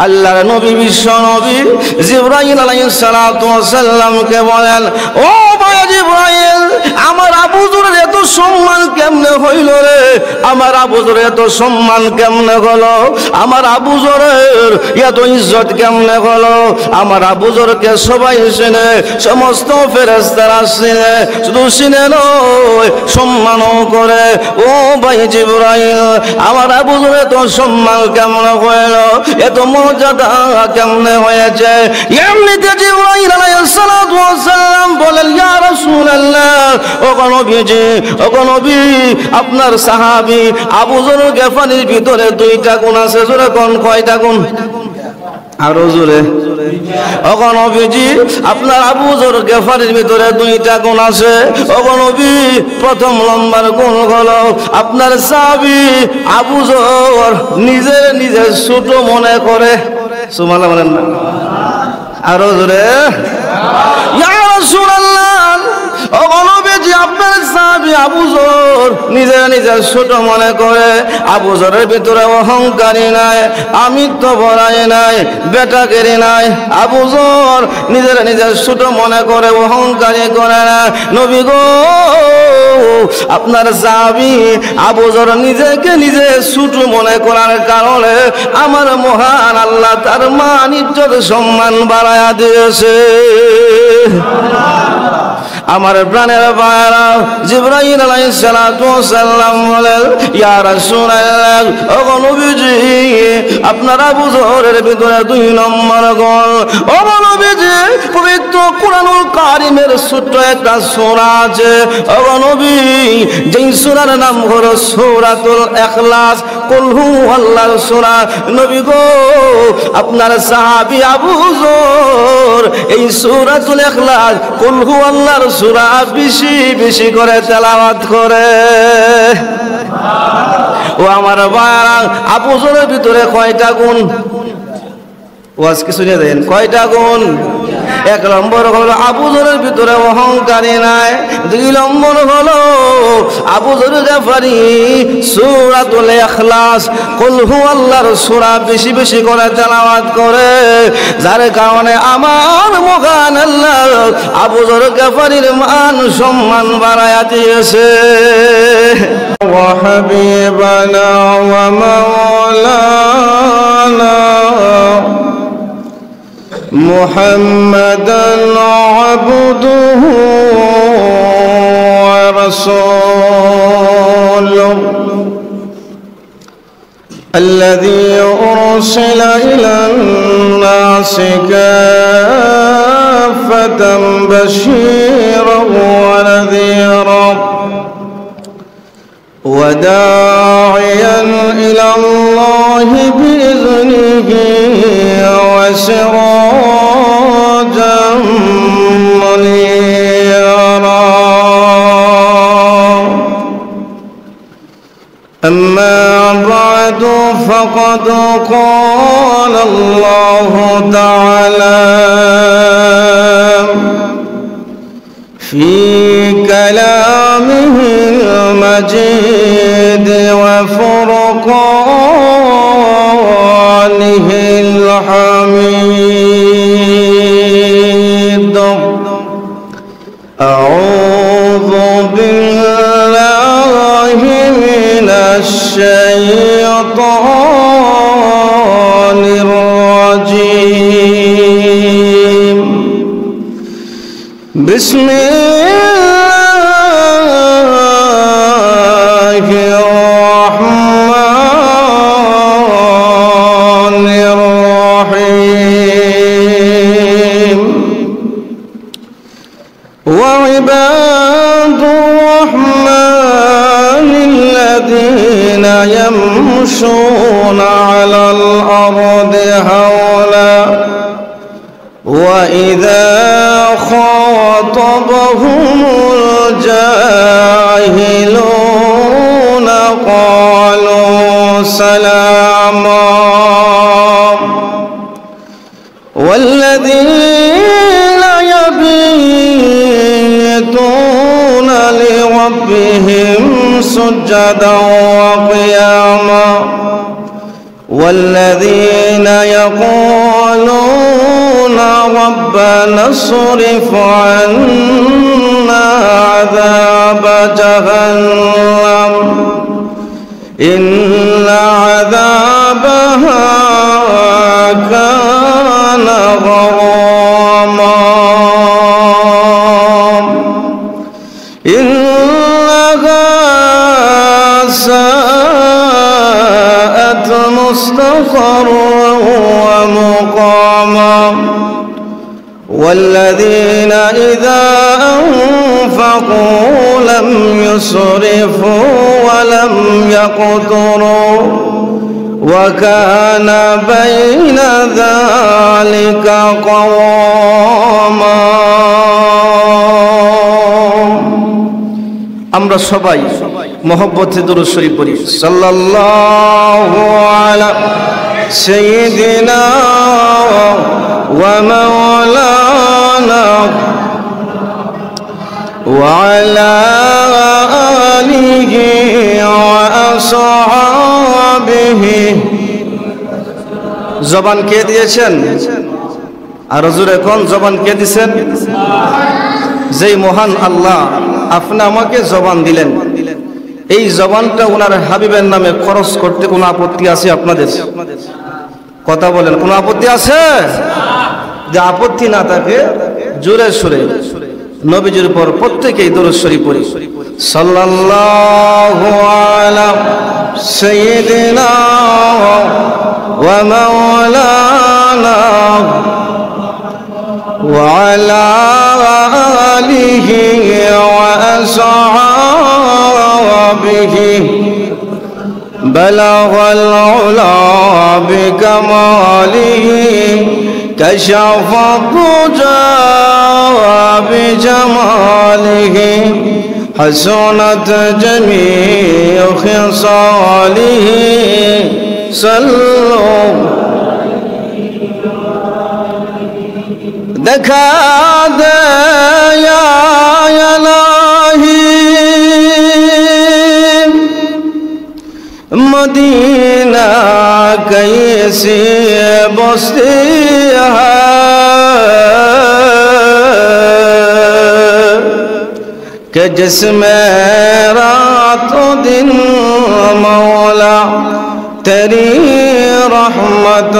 আল্লাহর নবী বিশ্ব নবী জিবরাইল আলাইহিস সালাতু ওয়াস সালামকে বলেন, ও ভাই জিবরাইল, আমার আবু যরের এত সম্মান কেমনে হইল রে? আমার আবু যরের এত সম্মান কেমনে হলো? আমার আবু যরের এত ইজ্জত কেমনে হলো? আমার আবু যরকে সবাই চিনে, সমস্ত ফেরেশতারা চিনে, শুধু চিনে নয় সম্মানও করে। ও ভাই জিবরাইল, আমার আবু যরের এত সম্মান কেমনে হইল? এত মর্যাদা কেমনে হয়েছে? এমনিতে জিবরাইল আলাইহিস সালাতু ওয়াস সালাম বলেন, ইয়া রাসূলুল্লাহ, ও নবীজি, ও নবী, আপনার সাহাবী আবু যর গিফারির ভিতরে দুইটা গুণ আছে। জোরে কোন কয়টা গুণ? আরো জোরে। ও নবীজি, আপনার আবু যর গিফারির ভিতরে দুইটা গুণ আছে। ও নবী, প্রথম নম্বর গুণ হলো আপনার সাহাবী আবু যর নিজে ছোট মনে করে। সুবহানাল্লাহ বলেন না? আরো জোরে। ইয়া রাসূলুল্লাহ, ও নবীজি, আপনার সাহাবী আবু যর নিজে ছোট মনে করে। আবু যরের ভিতরে অহংকারী নাই, আমিত্ব ভরাই নাই, বেটাগিরি নাই। আবু যর নিজে ছোট মনে করে, অহংকারী করে না। নবী গো, আপনার সাহাবী আবু যর নিজে ছোট মনে করার কারণে আমার মহান আল্লাহ তার মান ইজ্জত সম্মান বাড়ায়া দিয়েছে। আমার প্রাণের ভাইরা, জিবরাইল আলাইহিস সালাতু ওয়াস সালাম বলেন, ইয়া রাসূলুল্লাহ, ও নবীজি, আপনার আবু যরের ভিতরে দুই নম্বর গুণ। ও নবীজি, পবিত্র কুরআনুল কারীমের ছোট্ট একটা সূরা আছে। ও নবী, যেই সূরার নাম হলো সূরাতুল ইখলাস, কুল হুয়াল্লাহু সূরা। নবী গো, আপনার সাহাবী আবু যর এই সূরাতুল ইখলাস, কুল হুয়াল্লাহু সূরা বেশি করে তেলাওয়াত করে। ও আমার ভাইরা, আবু যরের ভিতরে কয়টা গুণ? ওয়াজ কি শুনে দেন? কয়টা গুণ? এক নম্বর হলো আবু যরের ভিতরে অহংকারী নাই। দুই নম্বর হলো আবু যর গিফারি সূরাতুল ইখলাস, কুল হুয়াল্লাহু সূরা বেশি করে তেলাওয়াত করে, যার কারণে আমার মহান আল্লাহ আবু যর গিফারির মান সম্মান বাড়ায়া দিয়েছে। ওয়া হাবিবানা ওয়া মাওলানা محمدا عبده ورسوله الذي أرسل إلى الناس كافة بشيرا ونذيرا وداعيا إلى الله بإذنه وسراجا منيرا. أما بعد فقد قال الله تعالى في كلامه المجيد وفرقانه الحميد. أعوذ بالله من الشيطان الرجيم. بسم الله الرحمن الرحيم. وعباد الرحمن الذين يمشون على الأرض هونا وإذا خاطبهم الجاهلون قالوا سلاما. والذين يبيتون لربهم سجدا وقياما والذين يقولون ربنا اصرف عنا عذاب جهنم إن عذابها كان غراما إنها ساءت مستقرا ومقاما والذين إذا أنفقوا لم يسرفوا ولم يقتروا وكان بين ذلك قواما আমরা সবাই মহব্বতে দুরূদ শরীফ পড়ি সাল্লাল্লাহু আলা সাইয়্যিদিনা ওয়া মাওলানা ওয়া আলা আলিহি ওয়া আসহাবিহি জবান কে দিয়েছেন আর হুজুর কোন জবান কে দিবেন যেই মহান আল্লাহ আপনি আমাকে জবান দিলেন এই জবানটা ওনার হাবিবের নামে খরচ করতে কোনো আপত্তি আছে আপনাদের কথা বলেন কোনো আপত্তি আছে যে আপত্তি না থাকে জোরে সুরে নবীজির উপর প্রত্যেকই দরুদ শরীফ পড়ি সাল্লাল্লাহু আলা সাইয়্যিদিনা ওয়া মাওলানা ওয়া আলা আলিহি ওয়া আসহাবিহি বালাগাল উলা বিকামালিহি কাশাফা তুজা বিজামালিহি হাসানাত জামিউ খিসালিহি সাল্লু দেখা দে ইয়া ইলাহি मदीना कैसी बस्ती है कि जिसमें रातों दिन मौला तेरी रहमत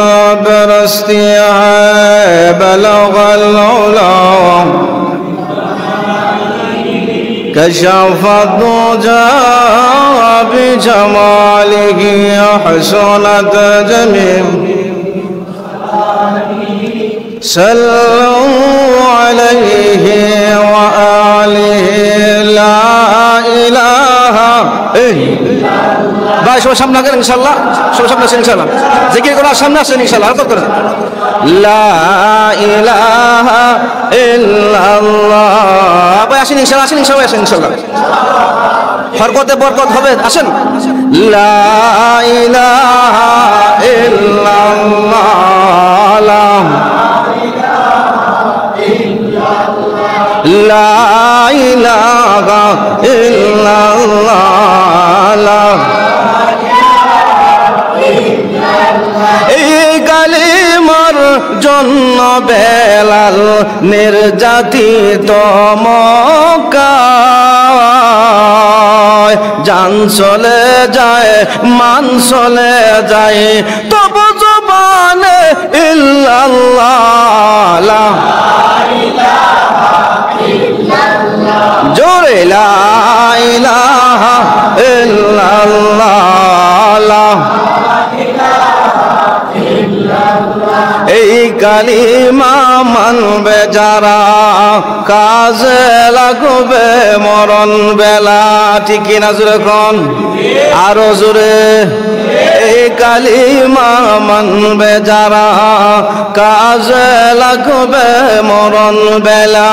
बरसती है बलगल उला كشف الضجى بجماله حسنت جميع صلوا عليه وآله لا إله إلا الله ভাই সবাই সামনে আসেন ইনশাআল্লাহ সবাই সামনে আসেন ইনশাআল্লাহ জিকির করার সামনে আসেন ইনশাআল্লাহ আর করেন লা ইলাহা ইল্লাল্লাহ ভাই আসেন ইনশাআল্লাহ আসেন সবাই আসেন ইনশাআল্লাহ বরকতে বরকত হবে আসেন লা ইলাহা ইল্লাল্লাহ লা ইলাহা ইল্লাল্লাহ এই কালিমার জন্য বেলাল নির্যাতিত মক্কায় জান চলে যায় মান চলে যায় তবু জবানে ইল্লাল্লাহ লা ইলাহা ইল্লাল্লাহ জোরে লা ইলাহা ইল্লাল্লাহ এই কালিমা মানবে যারা কাজে লাগবে মরণ বেলা ঠিক কিনা জোরে কোন আরো জোরে এই কালিমা মানবে যারা কাজে লাগবে মরণ বেলা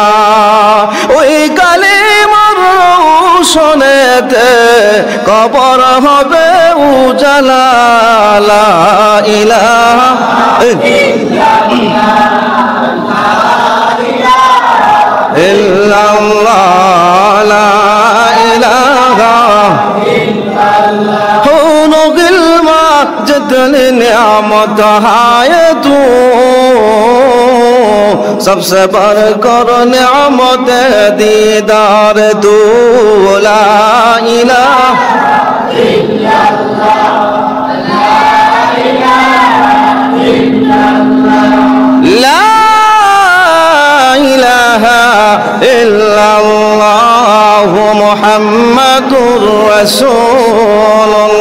ওই কালিমার শোনেতে কবর হবে উজালা লা ইলাহা ইল্লাল্লাহ লা ইলাহা ইল্লাল্লাহ হুনু গিলমা জিতনি নিয়ামত হায় तू सबसे बढ़कर नेमत दीदार तू ला इलाहा इल्लल्लाह ला इलाहा इल्लल्लाह ला इलाहा इल्लल्लाह मुहम्मदुर রাসূলুল্লাহ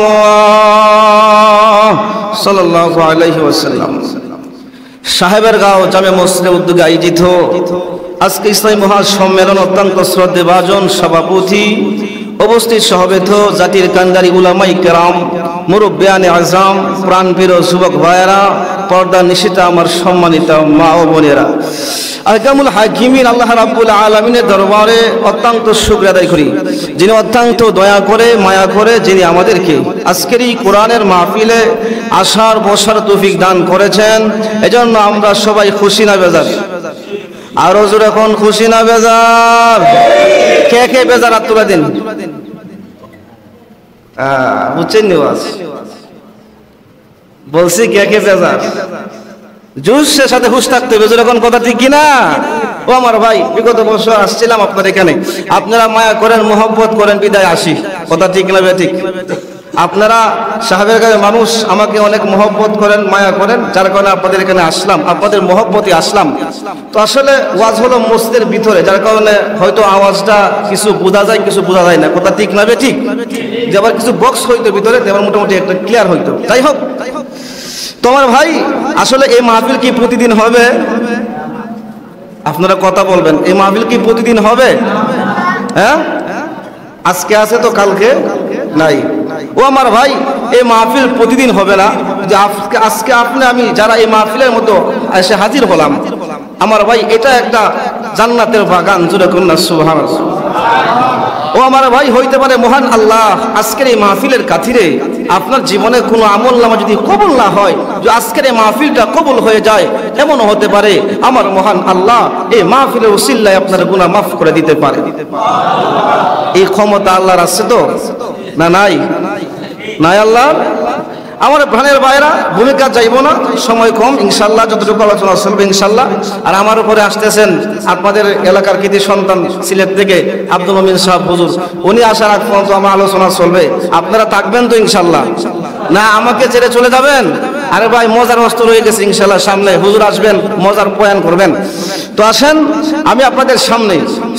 সাল্লাল্লাহু আলাইহি ওয়াসাল্লাম। সাহেবের গাঁও জামে মসজিদের উদ্যোগে আয়োজিত আজকে ইসলামী মহাসম্মেলন অত্যন্ত শ্রদ্ধেভাজন সভাপতি উপস্থিত সমবেত জাতির কান্ডারি উলামাই কেরাম মুরব্বিয়ানে আজম প্রাণপ্রিয় যুবক ভাইয়েরা পর্দা নিশিতা আমার সম্মানিত মা ও বোনেরা, আহকামুল হাকিমিন আল্লাহ রাব্বুল আলামিনের দরবারে অত্যন্ত শুকরিয়া আদায় করি, যিনি অত্যন্ত দয়া করে মায়া করে যিনি আমাদেরকে আজকের এই কোরআনের মাহফিলে আসার বসার তৌফিক দান করেছেন। এজন্য আমরা সবাই খুশি না বেজার? আরো জোরে এখন খুশি না বেজার? কে কে বেজার হাত তুলে দিন। বুঝছেন নিওয়াজ বলছি কে কে বেজার? জুসের সাথে হুশ থাকতে হবে, যখন কথা ঠিক কিনা? ও আমার ভাই, বিগত বছর আসছিলাম আপনার এখানে, আপনারা মায়া করেন মহব্বত করেন বিদায় আসি, কথা ঠিক না? ঠিক। আপনারা সাহেবের কাছে মানুষ আমাকে অনেক মহব্বত করেন মায়া করেন, যার কারণে আপনাদের এখানে আসলাম, আপনাদের মহব্বতে আসলাম। তো আসলে ওয়াজ হলো মসজিদের ভিতরে, যার কারণে হয়তো আওয়াজটা কিছু বোঝা যায় কিছু বোঝা যায় না, কথা ঠিক না? ঠিক। যে আবার কিছু বক্স হইতো ভিতরে, আবার মোটামুটি একটা ক্লিয়ার হইতো। যাই হোক, তোমার ভাই আসলে এই মাহফিল কি প্রতিদিন হবে? আপনারা কথা বলবেন, এই মাহফিল কি প্রতিদিন হবে? হ্যাঁ, আজকে আছে তো কালকে নাই। ও আমার ভাই, এই মাহফিল প্রতিদিন হবে না। যে আজকে আপনি আমি যারা এই মাহফিলের মতো এসে হাজির হলাম, আমার ভাই এটা একটা জান্নাতের বাগান, জোরে কন্যা সুবহানাল্লাহ। ও আমার ভাই, হইতে পারে মহান আল্লাহ আজকের এই মাহফিলের খাতিরে আপনার জীবনে কোনো আমল নামা যদি কবুল না হয়, যে আজকের এই মাহফিলটা কবুল হয়ে যায়, এমনও হতে পারে আমার মহান আল্লাহ এই মাহফিলের উসিলায় আপনার গুনাহ মাফ করে দিতে পারে। এই ক্ষমতা আল্লাহর আছে তো না? নাই? নাই আল্লাহ? আমার প্রাণের ভাইরা, ভূমিকা যাইব না, সময় কম, ইনশাল্লাহ যতটুকু আলোচনা চলবে ইনশাল্লাহ। আর আমার উপরে আসতেছেন আপনাদের এলাকার কৃতি সন্তান সিলেট থেকে আব্দুল মমিন সাহেব হুজুর, উনি আসার আগ পর্যন্ত আমার আলোচনা চলবে। আপনারা থাকবেন তো ইনশাল্লাহ? না আমাকে ছেড়ে চলে যাবেন? আরে ভাই, মজার বস্তু রয়ে গেছে ইনশাল্লাহ, সামনে হুজুর আসবেন, মজার বয়ান করবেন। তো আসেন, আমি আপনাদের সামনে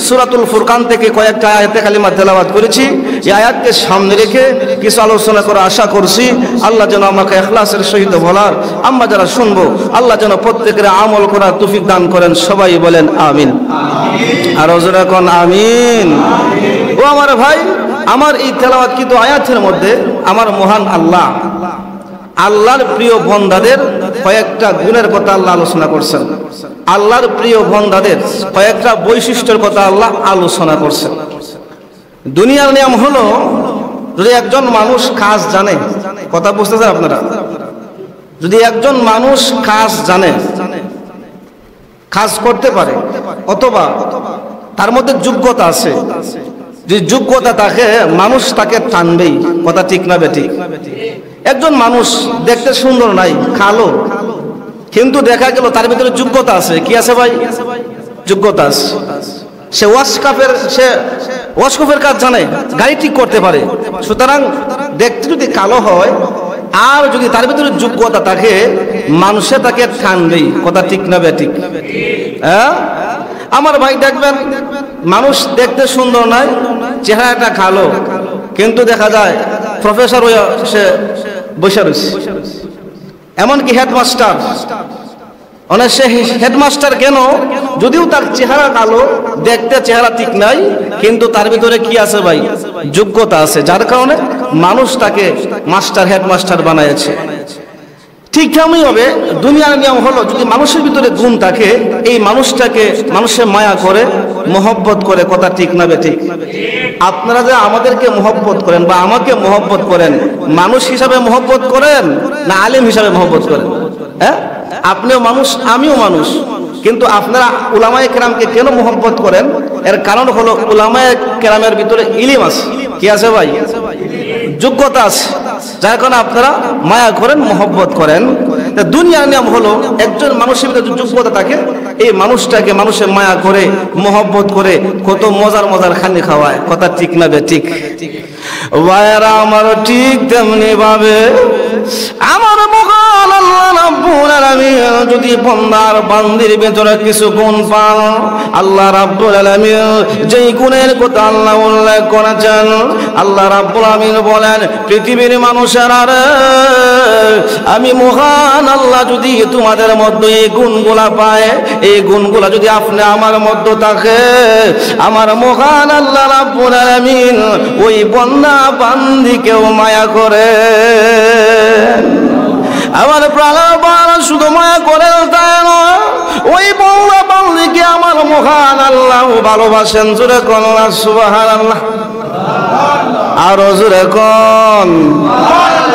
সূরাতুল ফুরকান থেকে কয়েকটা আয়াতে কালিমা তেলাওয়াত করেছি। এই আয়াতকে সামনে রেখে কিছু আলোচনা করে আশা করছি আল্লাহ যেন আমাকে ইখলাসের সহিত বলার, আমরা যারা শুনবো আল্লাহ যেন প্রত্যেকের আমল করার তৌফিক দান করেন। সবাই বলেন আমিন। আর জোরে কোন আমিন। ও আমার ভাই, আমার এই তেলাওয়াতকৃত আয়াতের মধ্যে আমার মহান আল্লাহ, আল্লাহর প্রিয় বান্দাদের কয়েকটা গুণের কথা আল্লাহ আলোচনা করছেন। আল্লাহর প্রিয় বান্দাদের কয়েকটা বৈশিষ্ট্যের কথা আল্লাহ আলোচনা করছেন। দুনিয়ার নিয়ম হলো, যদি একজন মানুষ কাজ জানে, কথা বুঝতেছেন আপনারা? যদি একজন মানুষ কাজ জানে, কাজ করতে পারে, অথবা তার মধ্যে যোগ্যতা আছে, যে যোগ্যতা থাকে, মানুষ তাকে টানবেই, কথা ঠিক না বেঠিক? একজন মানুষ দেখতে সুন্দর নাই, কালো, কিন্তু দেখা গেল তার ভিতরে যোগ্যতা আছে। কি আছে ভাই? যোগ্যতা আছে। সে ওয়াশকপের কাজ জানে, গাড়ি ঠিক করতে পারে। সুতরাং দেখতে যদি কালো হয় আর যদি তার ভিতরে যোগ্যতা থাকে, মানুষে তাকে টানবেই, কথা ঠিক না বেঠিক? হ্যাঁ, আমার ভাই দেখবেন মানুষ দেখতে সুন্দর নয়, চেহারাটা কালো, কিন্তু দেখা যায় প্রফেসর হয়ে সে বসে রয়েছে। এমনকি হেডমাস্টার, অনেক সে হেডমাস্টার কেন? যদিও তার চেহারা কালো, দেখতে চেহারা ঠিক নাই, কিন্তু তার ভিতরে কি আছে ভাই? যোগ্যতা আছে, যার কারণে মানুষ তাকে মাস্টার হেডমাস্টার বানাইছে। ঠিক তেমনই হবে দুনিয়ার নিয়ম হলো, যদি মানুষের ভিতরে গুণ থাকে, এই মানুষটাকে মানুষের মায়া করে, মহব্বত করে, কথা ঠিক না বেঠিক? আপনারা যে আমাদেরকে মহব্বত করেন বা আমাকে মহব্বত করেন, মানুষ হিসাবে মহব্বত করেন না আলেম হিসাবে মহব্বত করেন? হ্যাঁ, আপনিও মানুষ আমিও মানুষ, কিন্তু আপনারা উলামায়ে কেরামকে কেন মহব্বত করেন? এর কারণ হলো উলামায়ে কেরামের ভিতরে ইলম আছে। কি আছে ভাই? যোগ্যতা আছে, যার কারণে আপনারা মায়া করেন, মহব্বত করেন। দুনিয়ার নিয়ম হলো একজন মানুষের ভিতরে যোগ্যতা থাকে, এই মানুষটাকে মানুষের মায়া করে মহব্বত করে কত মজার মজার খানি খাওয়ায়। কথা ঠিক না বে ঠিক? ভাইয়েরা আমার, ঠিক তেমনি ভাবে আমার মহান আল্লাহ রাব্বুল আলামিন যদি বান্দার বান্দির ভিতরে কিছু গুণ পান, আল্লাহ রাব্বুল আলামিন যেই গুণের কথা আল্লাহ উল্লেখ করেছেন, আল্লাহ রাব্বুল আলামিন বলেন পৃথিবীর মানুষেরা রে, আমি মহান আল্লাহ যদি তোমাদের মধ্যে এই গুণগুলা পায়, এই গুণগুলা যদি আপনি আমার মধ্যে থাকে, আমার মহান আল্লাহ রাব্বুল আলামিন ওই বান্দা বান্দিকেও মায়া করে। আমার প্রাণ শুধু মায়া করে তাই নয়, ওই বান্দা বান্দিকে আমার মহান আল্লাহ ভালোবাসেন। জোরে কোন সুবহানাল্লাহ, আরো জোরে কোন।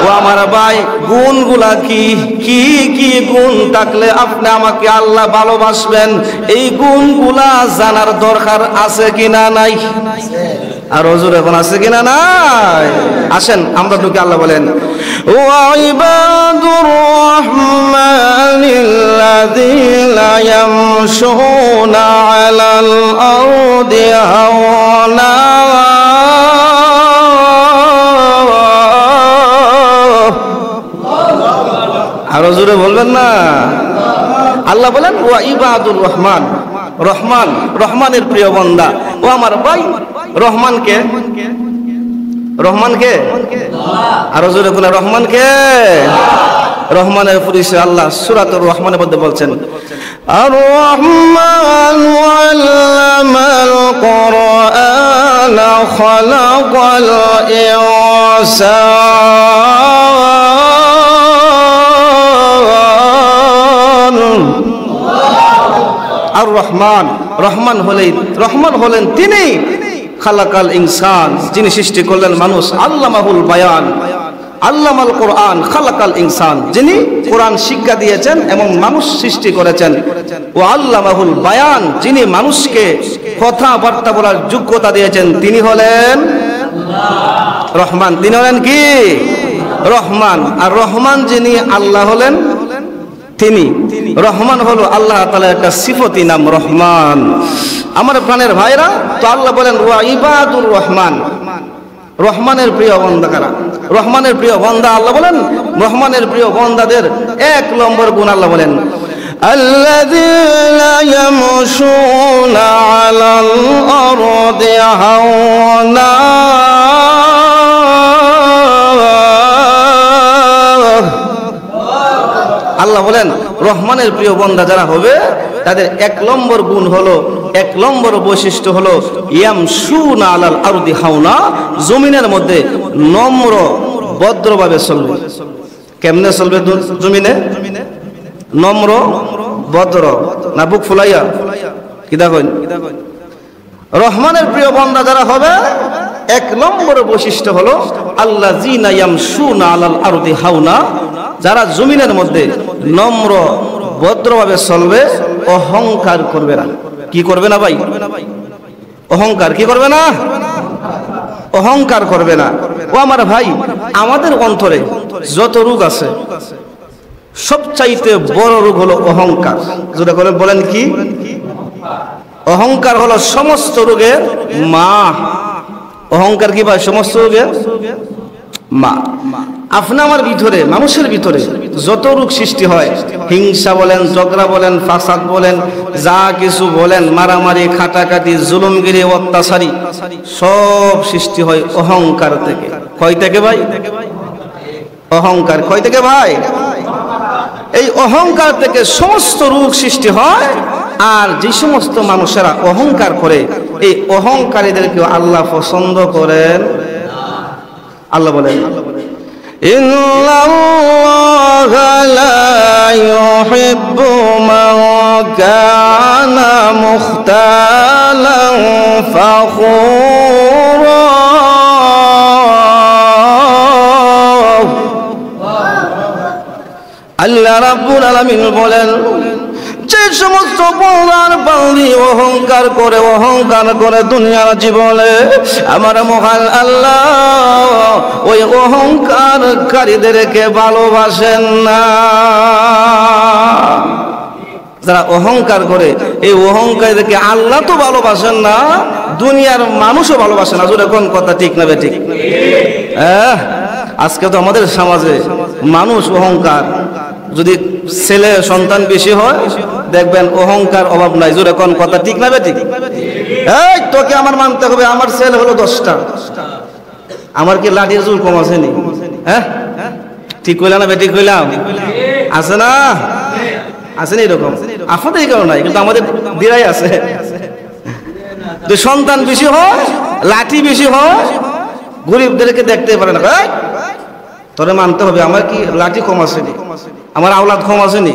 ও আমার ভাই, গুণগুলা কি কি কি গুণ থাকলে আপনি আমাকে আল্লাহ ভালোবাসবেন, এই গুণগুলা জানার দরকার আছে কিনা নাই? আর হুজুর এখন আছে কিনা নাই? আসেন আমরা ঢুকে। আল্লাহ বলেন ওয়া ইবাদুর রাহমানিল্লাযীনা ইয়ামশুনা আলাল আরদি হাওনা। আর হুজুরে বলবেন না? আল্লাহ বলেন ওয়া ইবাদুর রহমান, রহমান রহমানের প্রিয় বান্দা। ও আমার ভাই, রহমান কে? রহমান কে? আর হুজুরে কোন রহমান কে? রহমানের পরিচয় আল্লাহ সূরাতুর রহমানের মধ্যে বলছেন আর রহমান আল্লামাল কুরআন খালাকাল ইনসান। আর রহমান, রহমান হলেন তিনি খালাকাল ইনসান, যিনি সৃষ্টি করলেন মানুষ। আল্লামাহুল বায়ান, আল্লামাল কোরআন খালাকাল ইনসান, যিনি কোরআন শিক্ষা দিয়েছেন এবং মানুষ সৃষ্টি করেছেন। ও আল্লামাহুল বায়ান, যিনি মানুষকে কথাবার্তা বলার যোগ্যতা দিয়েছেন, তিনি হলেন রহমান। তিনি হলেন কি? রহমান। আর রহমান যিনি আল্লাহ হলেন তিনি। রহমান হলো আল্লাহ তাআলার একটা সিফতি নাম, রহমান। আমার প্রাণের ভাইরা, তো আল্লাহ বলেন ওয়া ইবাদুর রহমান, রহমানের প্রিয় বান্দা কারা? রহমানের প্রিয় বান্দা আল্লাহ বলেন, রহমানের প্রিয় বান্দাদের এক নম্বর গুণ আল্লাহ বলেন আল্লাযীনা ইয়ামশুনা আলাল আরদি হাওনা। আল্লাহ বলেন রহমানের প্রিয় বান্দা যারা হবে তাদের এক নম্বর গুণ হলো, এক নম্বর বৈশিষ্ট্য হলো ইয়ামশুনা আলাল আরদি হাওনা, জমিনের মধ্যে নম্র ভদ্রভাবে চলবে। কেমনে চলবে জমিনে? নম্র ভদ্র, না বুক ফুলাইয়া? কি দেখেন রহমানের প্রিয় বান্দা যারা হবে এক নম্বর বৈশিষ্ট্য হলো আল্লাযীনা ইয়ামশুনা আলাল আরদি হাওনা, যারা জমিনের মধ্যে নম্র ভদ্রভাবে চলবে, অহংকার করবে না। কি করবে না ভাই? অহংকার কি করবে না? অহংকার করবে না। ও আমার ভাই, আমাদের অন্তরে যত রোগ আছে সবচাইতে বড় রোগ হলো অহংকার। যেটা করে বলেন কি? অহংকার হলো সমস্ত রোগের মা। অহংকার কি ভাই? সমস্ত রোগের মা। আপনি আমার ভিতরে, মানুষের ভিতরে যত রোগ সৃষ্টি হয়, হিংসা বলেন, ঝগড়া বলেন, ফাসাদ বলেন, যা কিছু বলেন, মারামারি, খাটাখাটি, জুলুমগিরি, অত্যাচারী, সব সৃষ্টি হয় অহংকার থেকে। কয় থেকে ভাই? অহংকার। কয় থেকে ভাই? এই অহংকার থেকে সমস্ত রোগ সৃষ্টি হয়। আর যে সমস্ত মানুষেরা অহংকার করে, এই অহংকারীদেরকে আল্লাহ পছন্দ করেন। আল্লাহ বলেন ইন্নাল্লাহা লা ইউহিব্বু মান কানা মুখতালান ফাখুরা। আল্লাহ রাব্বুল আলামিন বলেন যে সমস্ত পৌরার বান্দি অহংকার করে দুনিয়ার জীবনে আমার মহান আল্লাহ ওই অহংকারীদেরকে ভালোবাসেন না। যারা অহংকার করে এই অহংকারীদেরকে আল্লাহ তো ভালোবাসেন না, দুনিয়ার মানুষও ভালোবাসে না। জোরে কোন কথা ঠিক না বেঠিক? আজকে তো আমাদের সমাজে মানুষ অহংকার, যদি ছেলে সন্তান বেশি হয় দেখবেন অহংকার অভাব নাই। জোরে কোন কথা ঠিক না বেঠিক? এই তোকে আমার মানতে হবে, আমার ছেলে হলো 10টা, আমার কি লাঠির জোর কম আসেনি? হ্যাঁ ঠিক কইলাম না বেঠিক কইলাম? আছে না? আসেনি এরকম? আপনাদের এই কারণ নাই, কিন্তু আমাদের দিরাই আছে। তো সন্তান বেশি হয়, লাঠি বেশি হয়, গরিবদেরকে দেখতে পারে না। তোরে মানতে হবে, আমার কি লাঠি কম আসেনি, আমার আওলাদ কম আসেনি,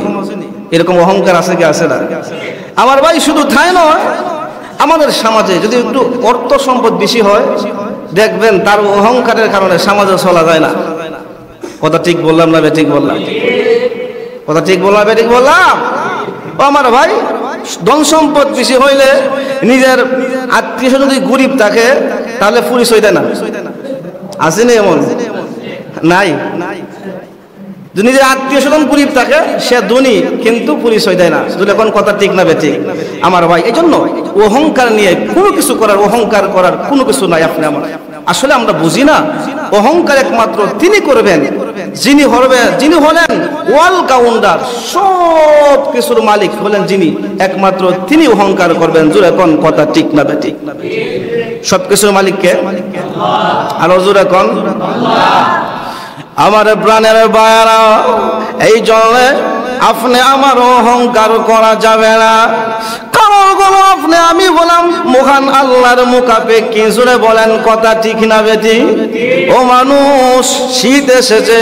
এরকম অহংকার আছে কি আছে না? আমার ভাই শুধু তাই নয়, আমাদের সমাজে যদি একটু অর্থ সম্পদ বেশি হয় দেখবেন তার অহংকারের কারণে সমাজে চলা যায় না। কথা ঠিক বললাম না বেঠিক বললাম? কথা ঠিক বললাম বেঠিক বললাম? ও আমার ভাই, ধন সম্পদ বেশি হইলে নিজের আত্মীয় যদি গরিব থাকে তাহলে পরিচয় দেয় না। আসেনি এমন? নাই। নিজের আত্মীয় স্বজন গরিব থাকে, সে ধনী কিন্তু পরিচয় দেয় না। এখন কথা ঠিক না বেঠিক আমার ভাই? এই জন্য অহংকার নিয়ে কোনো কিছু করার, অহংকার করার কোনো কিছু নাই। আপনি আমার আসলে আমরা বুঝি না, অহংকার একমাত্র তিনি করবেন যিনি হলেন ওয়াল কাউন্ডার, সব কিছুর মালিক হলেন যিনি, একমাত্র তিনি অহংকার করবেন। জোরে কোন কথা ঠিক না বেঠিক? সব কিছুর মালিককে আরো জোরে কোন? আমার প্রাণের বায়ারা, এই জন্য আপনি আমার অহংকার করা যাবে না। কারণ কোনো আপনি আমি বললাম মহান আল্লাহর মুখাপেক্ষী। জোরে বলেন কথা ঠিক না বেঠিক? ও মানুষ, শীত এসেছে,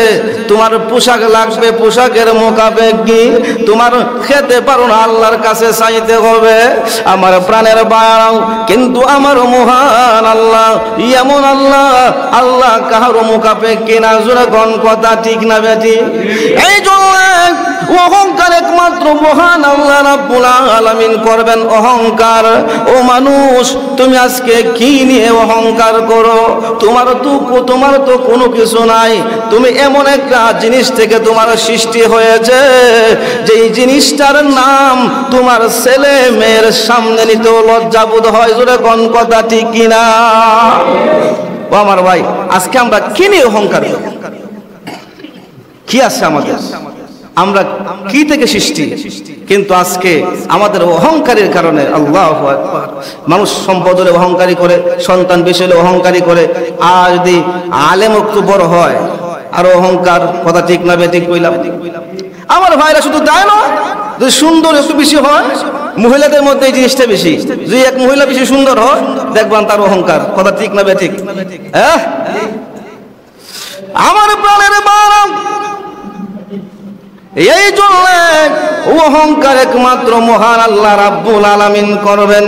তোমার পোশাক লাগবে, পোশাকের মুখাপেক্ষী। তোমার খেতে পারো না, আল্লাহর কাছে চাইতে হবে। আমার প্রাণের বায়ারাও, কিন্তু আমার মহান আল্লাহ এমন আল্লাহ কাহারও মুখাপেক্ষী না। জোরে কোন কথা ঠিক না বেঠিক? এই জন্য অহংকার একমাত্র মহান আল্লাহ রাব্বুল আলামিন করবেন অহংকার। ও মানুষ, তুমি আজকে কি নিয়ে অহংকার করো? তোমার তো কোনো কিছু নাই। তুমি এমন একটা জিনিস থেকে তোমার সৃষ্টি হয়েছে, যেই জিনিসটার নাম তোমার ছেলে মেয়ের সামনে নিতেও লজ্জাবোধ হয়। জোরে কোন কথা ঠিক কিনা? ও আমার ভাই, আজকে আমরা কি নিয়ে অহংকার করি? কি আছে আমাদের? আমরা কি থেকে সৃষ্টি? কিন্তু আজকে আমাদের অহংকারের কারণে আল্লাহু আকবার, মানুষ সম্পদ হলে অহংকারী করে, সন্তান বেশি হলে অহংকারী করে, আর যদি আলেম একটু বড় হয় আর অহংকার। কথা ঠিক না বেঠিক কইলাম? আমার ভাইরা শুধু তাই নয়, যদি সুন্দর একটু বেশি হয়, মহিলাদের মধ্যে এই জিনিসটা বেশি। যদি এক মহিলা বেশি সুন্দর হয় দেখবেন তার অহংকার। কথা ঠিক না বেঠিক? হ্যাঁ, আমার প্রাণের বাবা, এই জন্য অহংকার একমাত্র মহান আল্লাহ রাব্বুল আলামিন করবেন।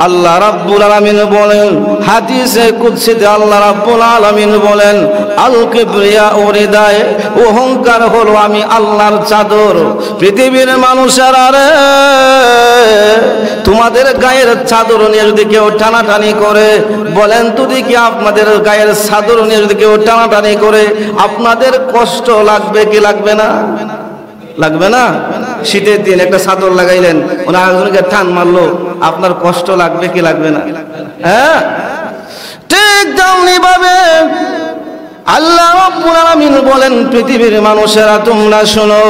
আল্লাহ রাব্বুল আলামিন বলেন হাদিসে কুদসিতে, আল্লাহ রাব্বুল আলামিন বলেন আল কিবরিয়া উরিদায়, অহংকার হলো আমি আল্লাহর চাদর। পৃথিবীর মানুষেরা রে, তোমাদের গায়ের চাদর নিয়ে যদি কেউ টানাটানি করে, বলেন তো দেখি আপনাদের গায়ের চাদর নিয়ে যদি কেউ টানাটানি করে আপনাদের কষ্ট লাগবে কি লাগবে না? লাগবে না? শীতের দিন একটা চাদর লাগাইলেন, ওনার আরেকজনকে টান মারলো, আপনার কষ্ট লাগবে কি লাগবে না? হ্যাঁ, ঠিক তেমনি ভাবে আল্লাহ রাব্বুল আলামিন বলেন পৃথিবীর মানুষেরা তোমরা শোনো,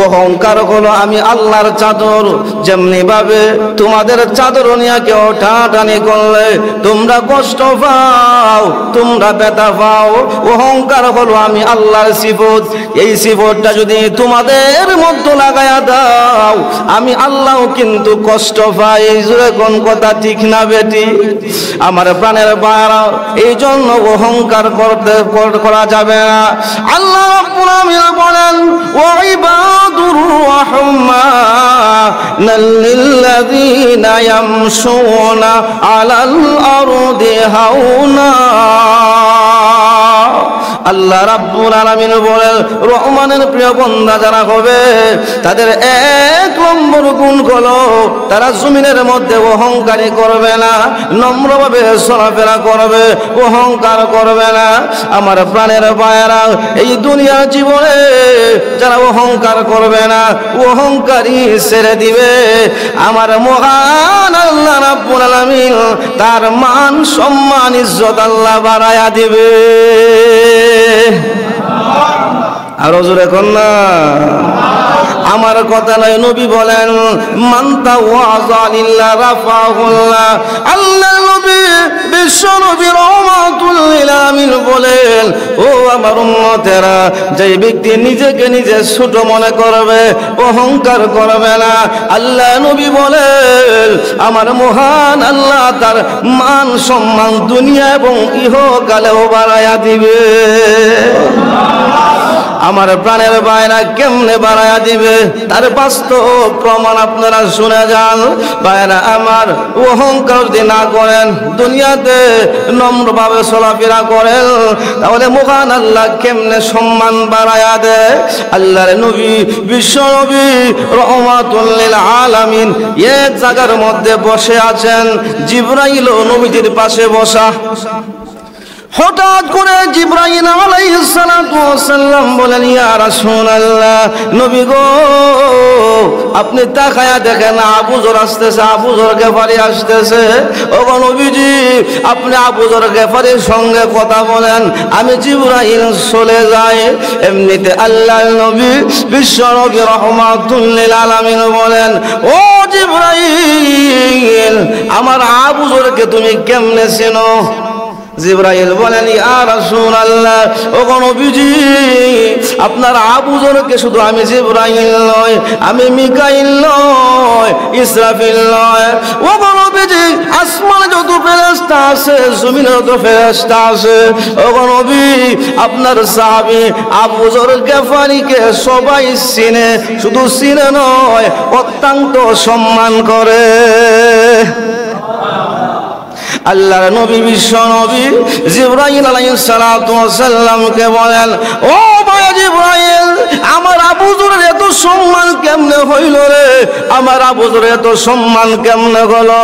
অহংকার হলো আমি আল্লাহর চাদর। যেমনি ভাবে তোমাদের চাদর নিয়ে কেউ টানাটানি করলে তোমরা কষ্ট পাও, তোমরা ব্যথা পাও, অহংকার হলো আমি আল্লাহর সিফত। এই সিফতটা যদি তোমাদের মধ্যে লাগায়া দাও, আমি আল্লাহ কিন্তু কষ্ট পাই। জোরে কোন কথা ঠিক না বেটি? আমার প্রাণের বাড়া, এই জন্য অহংকার করা যাবে না। আল্লাহ রাব্বুল আলামিন বলেন ওয়া ইবাদুর রাহমানিল্লাযীনা ইয়ামশুনা আলাল আরদি হাওনা। আল্লাহ রাব্বুল আলামিন বলেন রহমানের প্রিয় বান্দা যারা হবে তাদের 1 নম্বর নম্বর গুণ হলো তারা জমিনের মধ্যে অহংকারী করবে না, নম্রভাবে চলাফেরা করবে, অহংকার করবে না। আমার প্রাণের ভাইয়েরা, এই দুনিয়ার জীবনে যারা অহংকার করবে না, অহংকারী ছেড়ে দিবে, আমার মহান আল্লাহ রাব্বুল আলামিন তার মান সম্মান ইজ্জত আল্লাহ বাড়ায়া দিবে। আরো জোরে কোন না, আমার কথা নয়, নবী বলেন মান তাওয়াযা লিল্লাহ রাফাহুল্লাহ। আল্লাহ নবী বিশ্ব নবী রাহমাতুল লিল আলামিন বলেন, ও আমার উম্মতেরা, যে ব্যক্তি নিজেকে নিজে ছোট মনে করবে, অহংকার করবে না, আল্লাহ নবী বলেন আমার মহান আল্লাহ তার মান সম্মান দুনিয়া এবং ইহকালেও বাড়ায়া দিবে। আমার প্রাণের ভাইরা, কেমনে বাড়ায়া দিবে তার বাস্তব প্রমাণ আপনারা শুনে যান। ভাইরা আমার, অহংকার যদি না করেন, দুনিয়াতে নম্রভাবে চলাফেরা করেন, তাহলে মহান আল্লাহ কেমনে সম্মান বাড়ায়া দেয়। আল্লাহর নবী বিশ্ব নবী রাহমাতুল লিল আলামিন এক জায়গার মধ্যে বসে আছেন, জিবরাইল নবীজির পাশে বসা। হঠাৎ করে জিবরাইল আলাইহিস সালাতু ওয়াস সালাম বলেন, ইয়া রাসূলুল্লাহ, নবী গো, আপনি তাকায়া দেখেন আবু যর আসতেছে, আবু যর গেফারি আসতেছে। ও গো নবীজি, আপনি আবু যর গেফারির সঙ্গে কথা বলেন, আমি জিবরাইল চলে যাই। এমনিতে আল্লাহর নবী বিশ্ব নবী রাহমাতুল লিল আলামিন বলেন, ও জিবরাইল, আমার আবু যরকে তুমি কেমনে চেনো? জিবরাইল বলেন, ইয়া রাসূলুল্লাহ, ও নবীজি, আপনার আবু যরকে শুধু আমি জিবরাইল নয়, আমি মিকাইল নয়, ইসরাফিল নয়। ও নবীজি, আসমানে যত ফেরেশতা আছে, জমিনে যত ফেরেশতা আছে, ও নবী, আপনার সাহাবী আবু যর গেফারিকে সবাই চিনে, শুধু চিনে নয়, অত্যন্ত সম্মান করে। আল্লাহর নবী বিশ্ব নবী জিবরাইল আলাইহিস সালাতু ওয়াস সালামকে বলেন, ও ভাই জিবরাইল, আমার আবু যরের এত সম্মান কেমনে হইল রে? আমার আবু যরের এত সম্মান কেমনে হলো?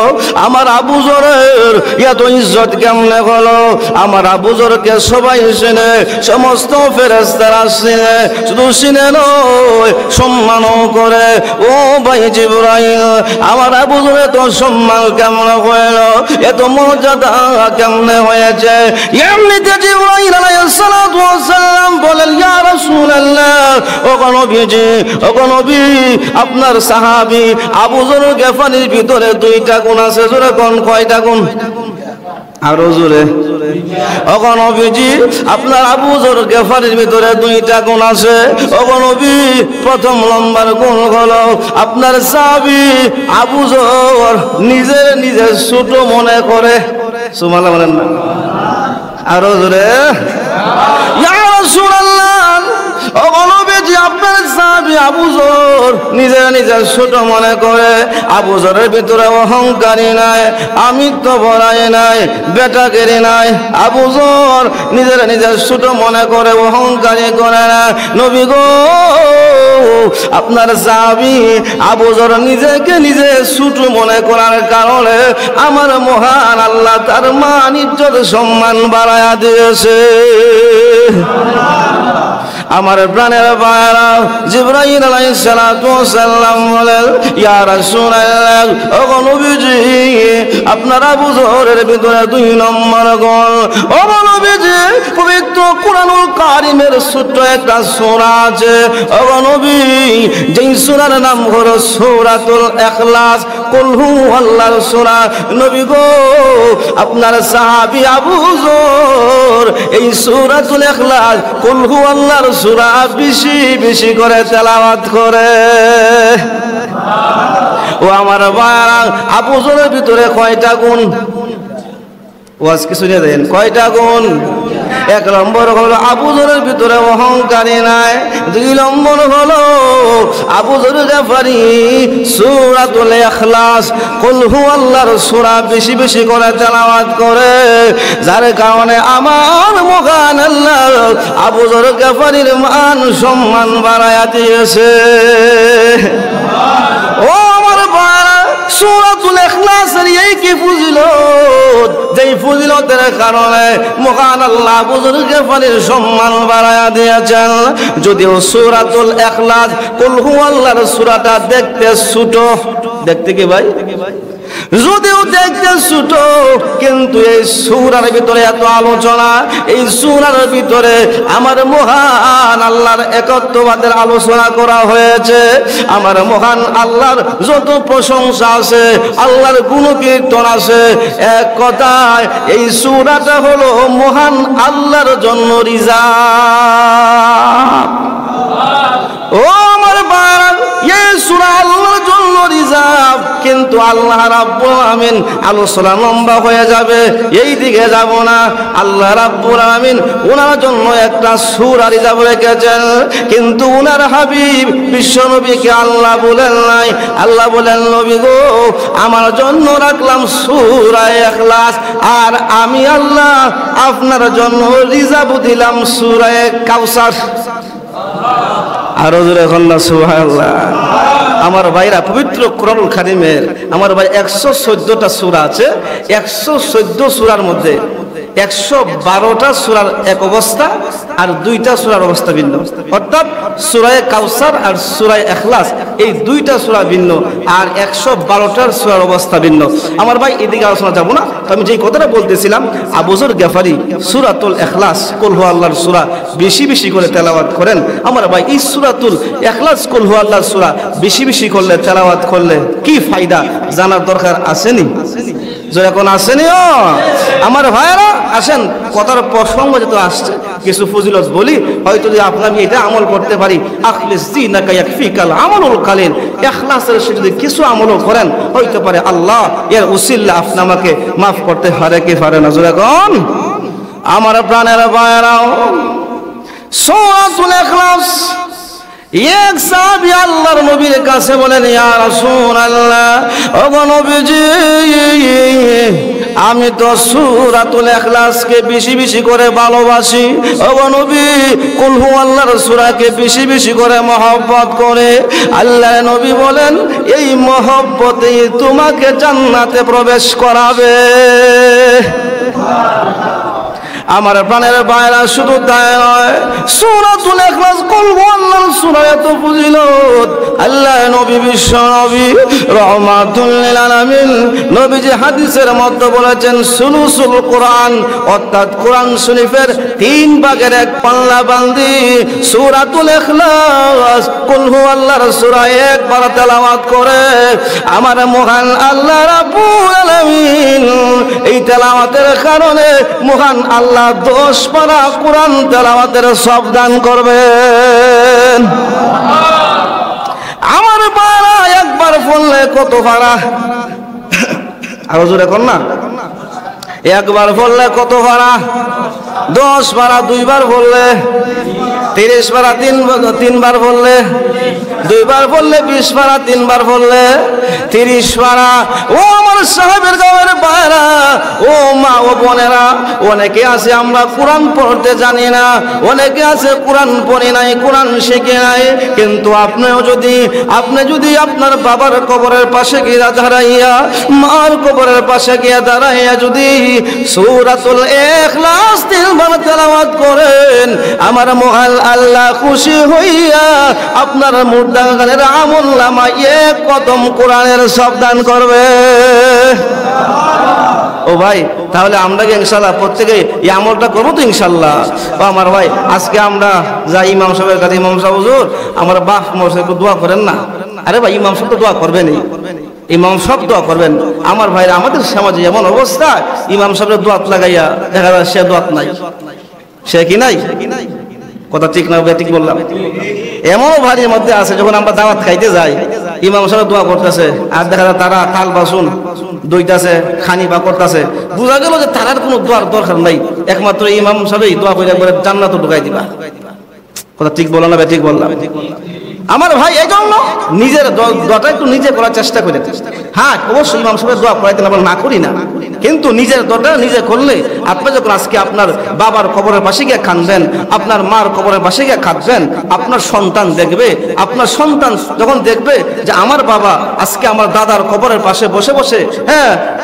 আমার আবু যরের এত ইজ্জত কেমনে হলো? আমার আবু যরকে সবাই চেনে, সমস্ত ফেরেশতারা চেনে, শুধু চিনে নয়, সম্মানও করে। ও ভাই জিবরাইল, আমার আবু যরের এত সম্মান কেমনে হইল, এত মর্যাদা কেমনে হয়েছে? এমনিতে জিবরাইল আলাইহিস সালাতু ওয়াস সালাম বলেন, ইয়া রাসূলুল্লাহ, ও নবীজি, ও নবী, আপনার সাহাবী আবু যর গেফারির ভিতরে দুইটা গুণ আছে। জোরে কোন, কয়টা গুণ? আরো জোরে। ও নবীজি, আপনার আবু যর গেফারির ভিতরে দুইটা গুণ আছে। ও নবী, প্রথম নম্বর গুণ হলো আপনার সাহাবী আবু যর নিজের নিজে ছোট মনে করে। সুবহানাল্লাহ বলেন না? আরো জোরে। ইয়া রাসূলুল্লাহ, ও নবীজি, আপনার সাহাবী আবু যর নিজের নিজে ছোট মনে করে। আবু যরের ভিতরে অহংকারী নাই, আমিত্ব ভরাই নাই, বেটাগিরি নাই। আবু যর নিজের নিজে ছোট মনে করে, অহংকারী করে না। নবী গো, আপনার সাহাবী আবু যর নিজেকে নিজে ছোট মনে করার কারণে আমার মহান আল্লাহ তার মান ইজ্জত সম্মান বাড়ায়া দিয়েছে। আমার প্রাণের ভাইরা, জিবরাইল আলাইহিস সালাতু ওয়াস সালাম বলেন, ইয়া রাসূলুল্লাহ, ও নবীজি, আপনার আবু যরের ভিতরে দুই নম্বর গুণ। ও নবীজি, পবিত্র কুরআনুল কারীমের ছোট্ট একটা সূরা আছে, ও নবী, যেই সূরার নাম হলো সূরাতুল ইখলাস, কুল হুয়াল্লাহর সূরা। নবী গো, আপনার সাহাবী আবু যর এই সূরাতুল ইখলাস, কুল হুয়াল্লাহর সূরা বেশি বেশি করে তেলাওয়াত করে। ও আমার ভাইরা, আবু যরের ভিতরে কয়টা গুণ? ওয়াজ কি শুনে দেন, কয়টা গুণ? এক নম্বর হলো আবু যরের ভিতরে অহংকারী নাই। দুই নম্বর হলো আবু যর গেফারি সূরাতুল ইখলাস, কুল হুয়াল্লাহর সূরা বেশি বেশি করে তেলাওয়াত করে, যার কারণে আমার মহান আল্লাহ আবু যর গেফারির মান সম্মান বাড়ায়া দিয়েছে। ও কি ফজিলত, যেই ফজিলতের কারণে মহান আল্লাহ বুজুর্গ গফারির সম্মান বাড়ায়া দিয়েছেন। যদিও সূরাতুল ইখলাস কুল হুয়াল্লাহর সূরাটা দেখতে ছোট, দেখতে কি ভাই, যদিও দেখতে ছোট, কিন্তু এই সূরার ভিতরে এত আলোচনা, এই সূরার ভিতরে আমার মহান আল্লাহর একত্ববাদের আলোচনা করা হয়েছে। আমার মহান আল্লাহর যত প্রশংসা আছে, আল্লাহর গুণকীর্তন আছে, এক কথায় এই সূরাটা হলো মহান আল্লাহর জন্য রিজার্ভ। ও আমার বাবা, এই সূরা আল্লাহর জন্য রিজার্ভ, কিন্তু আল্লাহ রাব্বুল আমিন আলোচনা লম্বা হয়ে যাবে, এই দিকে যাব না। আল্লাহ রাব্বুল আমিন ওনার জন্য একটা সূরা রিজার্ভ রেখেছেন, কিন্তু ওনার হাবিব বিশ্বনবীকে আল্লাহ বলেন নাই। আল্লাহ বলেন, নবী গো, আমার জন্য রাখলাম সূরা ইখলাস, আর আমি আল্লাহ আপনার জন্য রিজার্ভ দিলাম সূরা কাউসার। আরো জোরে বলুন সুবহানাল্লাহ। আমার ভাইরা, পবিত্র কোরআনুল কারীমের আমার ভাই 114টা সূরা আছে। 114 সূরার মধ্যে 112টা সূরার এক অবস্থা আর 2টা সূরার অবস্থা ভিন্ন, অর্থাৎ সূরা কাউসার আর সূরা ইখলাস এই 2টা সূরা ভিন্ন, আর 112টার সূরার অবস্থা ভিন্ন। আমার ভাই এদিকে আলোচনা যাব না, তো আমি যেই কথাটা বলতেছিলাম, আবু যর গফারি সূরাতুল ইখলাস কুল হুয়াল্লাহর সূরা বেশি বেশি করে তেলাওয়াত করেন। আমার ভাই এই সূরাতুল ইখলাস কুল হুয়াল্লাহর সূরা বেশি বেশি করলে, তেলাওয়াত করলে কি ফায়দা জানার দরকার আসেনি? যখন আসেনিও আমার ভাইরা, আসেন কথার প্রসঙ্গ যেহেতু আসছে, কিছু ফজিলত বলি, হয়তো যদি আপনাকে এটা আমল করতে পারি, আখলিস দীনাকা ইয়াকফিকাল আমালুল কালিল, ইখলাসের সাথে যদি কিছু আমলও করেন, হইতে পারে আল্লাহ এর উসিলা আপনাকে মাফ করতে পারে কি পারে না? যখন আমার প্রাণের ভাইরা, সূরাতুল ইখলাস, এক সাহাবী আল্লাহর নবীর কাছে বলেন, ইয়া রাসূলুল্লাহ, ওগো নবীজি, আমি তো সূরাতুল ইখলাসকে বেশি বেশি করে ভালোবাসি, ওগো নবী কুল হুয়াল্লাহর সূরাকে বেশি বেশি করে মহব্বত করে। আল্লাহর নবী বলেন, এই মহব্বতেই তোমাকে জান্নাতে প্রবেশ করাবে। আমার প্রাণের ভাইরা, শুধু তাই নয়, সূরাতুল ইখলাস কুল হুয়াল্লাহর সূরা এত ফজিলত, আল্লাহ নবী বিশ্ব নবী রাহমাতুল লিল আলামিন নবীজি হাদিসের মধ্যে বলেছেন, সুলুসুল কোরআন, অর্থাৎ কোরআন শরীফের 3 ভাগের 1 পাল্লা বান্দি সূরাতুল ইখলাস কুল হুয়াল্লাহর সূরা একবার তেলাওয়াত করে, আমার মহান আল্লাহ রাব্বুল আলামিন এই তেলাওয়াতের কারণে মহান আল্লাহ 10 পারা কোরআন তেলাওয়াতের সব দান করবেন। আমার পারা একবার পড়লে কত পারা? আরো জোরে কর না, একবার পড়লে কত পারা? 10 পারা। 2 বার পড়লে 30 পারা, 3 বার পড়লে 2 বার পড়লে 20 পারা, 3 বার পড়লে 30 পারা। ও আমার সাহেবের গাঁয়ের বাইরা, ও মা ও বোনেরা, অনেকে আছে আমরা কোরআন পড়তে জানি না, অনেকে আছে কোরআন পড়ি নাই, কোরআন শিখে নাই, কিন্তু আপনি যদি আপনার বাবার কবরের পাশে গিয়ে দাঁড়াইয়া, মার কবরের পাশে গিয়ে দাঁড়াইয়া যদি সূরাতুল ইখলাস 3 বার তেলাওয়াত করেন, আমার মহান আল্লাহ খুশি হইয়া আপনার মুর্দাগানের আমলনামায় 1 কদম কোরআনের সব দান করবে। ও ভাই, তাহলে আমরা কি ইনশাআল্লাহ প্রত্যেকে এই আমলটা করবো তো ইনশাআল্লাহ? ও আমার ভাই, আজকে আমরা যাই ইমাম সাহেবের কাছে, ইমাম সাহেব হুজুর আমার বাপ মশাই একটু দোয়া করেন না। আরে ভাই, ইমাম সাহেব তো দোয়া করবেনই, ইমাম সাহেব দোয়া করবেন। আমার ভাইরা, আমাদের সমাজে এমন অবস্থা, ইমাম সাহেবের দোয়াত লাগাইয়া দেখা যায় সে দোয়াত নাই, সে কি নাই? কথা ঠিক না? ঠিক বললাম? এমনও ভারীর মধ্যে আছে, যখন আমরা দাওয়াত খাইতে যাই, ইমাম সাহেব দোয়া করতেছে, আর দেখা যায় তারা থাল বাসন দইতাছে, খানি বা করতেছে, বোঝা গেল যে তারার কোনো দোয়ার দরকার নাই, একমাত্র ইমাম সাহেবই দোয়া করে একবারে জান্নাতে ঢুকাই দিবা। কথা ঠিক বললাম না? ঠিক বললাম? আমার ভাই, এই জন্য নিজের দোয়াটা একটু নিজে করার চেষ্টা করেন। হ্যাঁ অবশ্যই ইমাম সাহেবের দোয়া পড়াইতেন, আমরা না করি না, কিন্তু নিজের দোয়াটা নিজে করলে আপনি যখন আজকে আপনার বাবার কবরের পাশে গিয়ে কাঁদবেন, আপনার মার কবরের পাশে গিয়ে কাঁদবেন, আপনার সন্তান দেখবে, আপনার সন্তান যখন দেখবে যে আমার বাবা আজকে আমার দাদার কবরের পাশে বসে বসে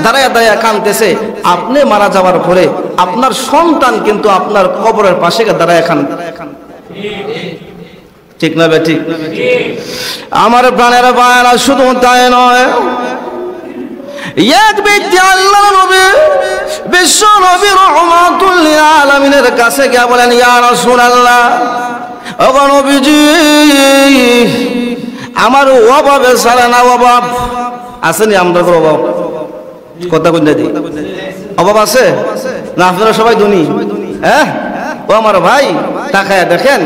দাঁড়ায় দাঁড়ায় কাঁদতেছে, আপনি মারা যাওয়ার পরে আপনার সন্তান কিন্তু আপনার কবরের পাশে দাঁড়ায় কাঁদবে। ঠিক না বে ঠিক? আমার প্রাণের ভাইরা শুধু তাই নয়, এক ব্যক্তি আল্লাহর নবী বিশ্ব নবী রাহমাতুল লিল আলামিনের কাছে গিয়ে বলেন, ইয়া রাসূলুল্লাহ, ওগো নবীজি, আমার অভাবে সারা না অভাব আসেনি, আমরা অভাব কথা কই না দি অভাব আছে না? আপনারা সবাই ধনী? হ্যাঁ ও আমার ভাই, তাকায়া দেখেন,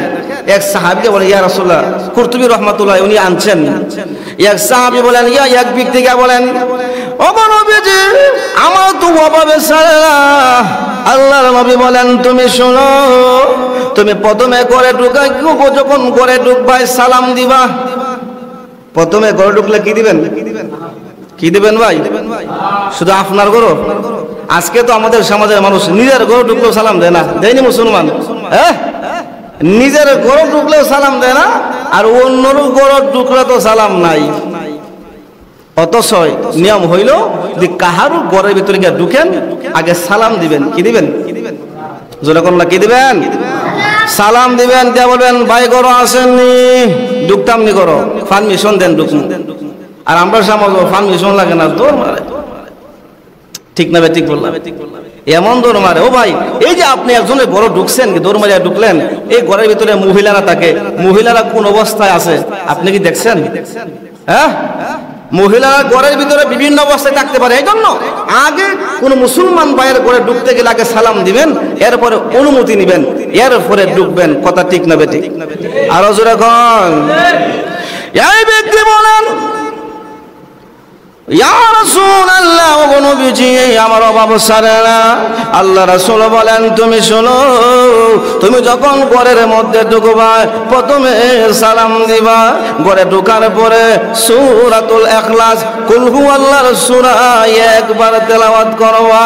এক সাহাবীকে বলেন, ইয়া রাসূলুল্লাহ, কুরতুবী রাহমাতুল্লাহ উনি আনছেন, এক সাহাবী বলেন, এক ব্যক্তিকে বলেন, ওগো নবীজি, আমার তো অভাবে সারে না। আল্লাহর নবী বলেন, তুমি শোনো, তুমি প্রথমে ঘরে ঢুকা, যখন ঘরে ঢুকবাই সালাম দিবা। প্রথমে ঘরে ঢুকলে কি দিবেন? কি দিবেন ভাই? শুধু আপনার ঘর? আজকে তো আমাদের সমাজের মানুষ নিজের ঘরে ঢুকলেও সালাম দেয় না, দেয়নি মুসলমান? হ্যাঁ, নিজের ঘরে ঢুকলেও সালাম দেয় না, আর অন্যর ঘরে ঢুকলে তো সালাম নাই। অথচ নিয়ম হইল যে কাহারও ঘরের ভিতরে গিয়ে ঢুকেন, আগে সালাম দিবেন। কি দিবেন? যখন না কি দিবেন? সালাম দিবেন, দিয়ে বলবেন, ভাই ঘর আসেননি, ঢুকতাম নি ঘর, পারমিশন দেন ঢুকুন। আর আমরা সমাজ পারমিশন লাগে না, দৌড় মারে। ঠিক না? ঠিক বললাম? এমন দৌড় মারে। ও ভাই, এই যে আপনি একজনের ঘরে ঢুকছেন, দৌড় মারিয়া ঢুকলেন, এই ঘরের ভিতরে মহিলারা থাকে, মহিলারা কোন অবস্থায় আছে আপনি কি দেখছেন? হ্যাঁ, মহিলারা ঘরের ভিতরে বিভিন্ন অবস্থায় থাকতে পারে। এই জন্য আগে কোন মুসলমান ভাইয়ের ঘরে ঢুকতে গেলে আগে সালাম দিবেন, এরপরে অনুমতি নিবেন, এরপরে ঢুকবেন। কথা ঠিক না বেঠিক? আরো জোরে কোন। এই ব্যক্তি বলেন, ইয়া রাসূলুল্লাহ, ওগো নবীজি, আমার অভাব সারে না। আল্লাহ রাসূল বলেন, তুমি শোনো, তুমি যখন ঘরের মধ্যে ঢুকবা, প্রথমে সালাম দিবা। ঘরে ঢোকার পরে সূরাতুল ইখলাস, কুল হুয়াল্লাহর সূরা একবার তেলাওয়াত করবা।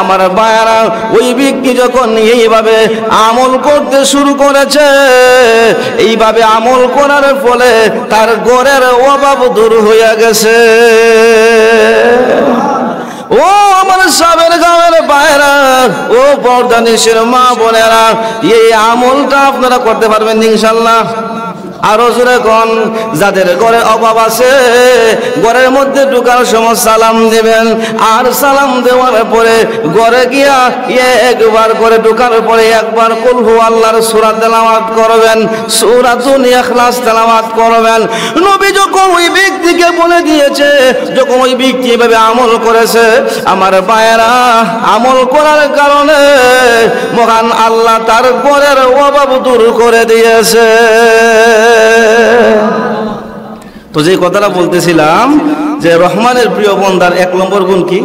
আমার ভাইরা, ওই ব্যক্তি যখন এইভাবে আমল করতে শুরু করেছে, এইভাবে আমল করার ফলে তার ঘরের অভাব দূর হয়ে গেছে। ও আমার সাবের গাঁয়ের বাইরা, ও পর্দানিশের মা বোনেরা, এই আমলটা আপনারা করতে পারবেন ইনশাআল্লাহ। আরো জোরে কোন। যাদের ঘরে অভাব আছে, ঘরের মধ্যে ঢোকার সময় সালাম দিবেন, আর সালাম দেওয়ার পরে ঘরে গিয়া একবার করে ঢোকার পরে একবার কুল হুয়াল্লাহর সূরা তেলাওয়াত করবেন, সূরাতুল ইখলাস তেলাওয়াত করবেন। নবী যখন ওই ব্যক্তিকে বলে দিয়েছে, যখন ওই ব্যক্তি এভাবে আমল করেছে, আমার ভাইয়েরা, আমল করার কারণে মহান আল্লাহ তার ঘরের অভাব দূর করে দিয়েছে। তো যে কথাটা বলতেছিলাম, যে রহমানের প্রিয় বান্দার 1 নম্বর গুণ কি?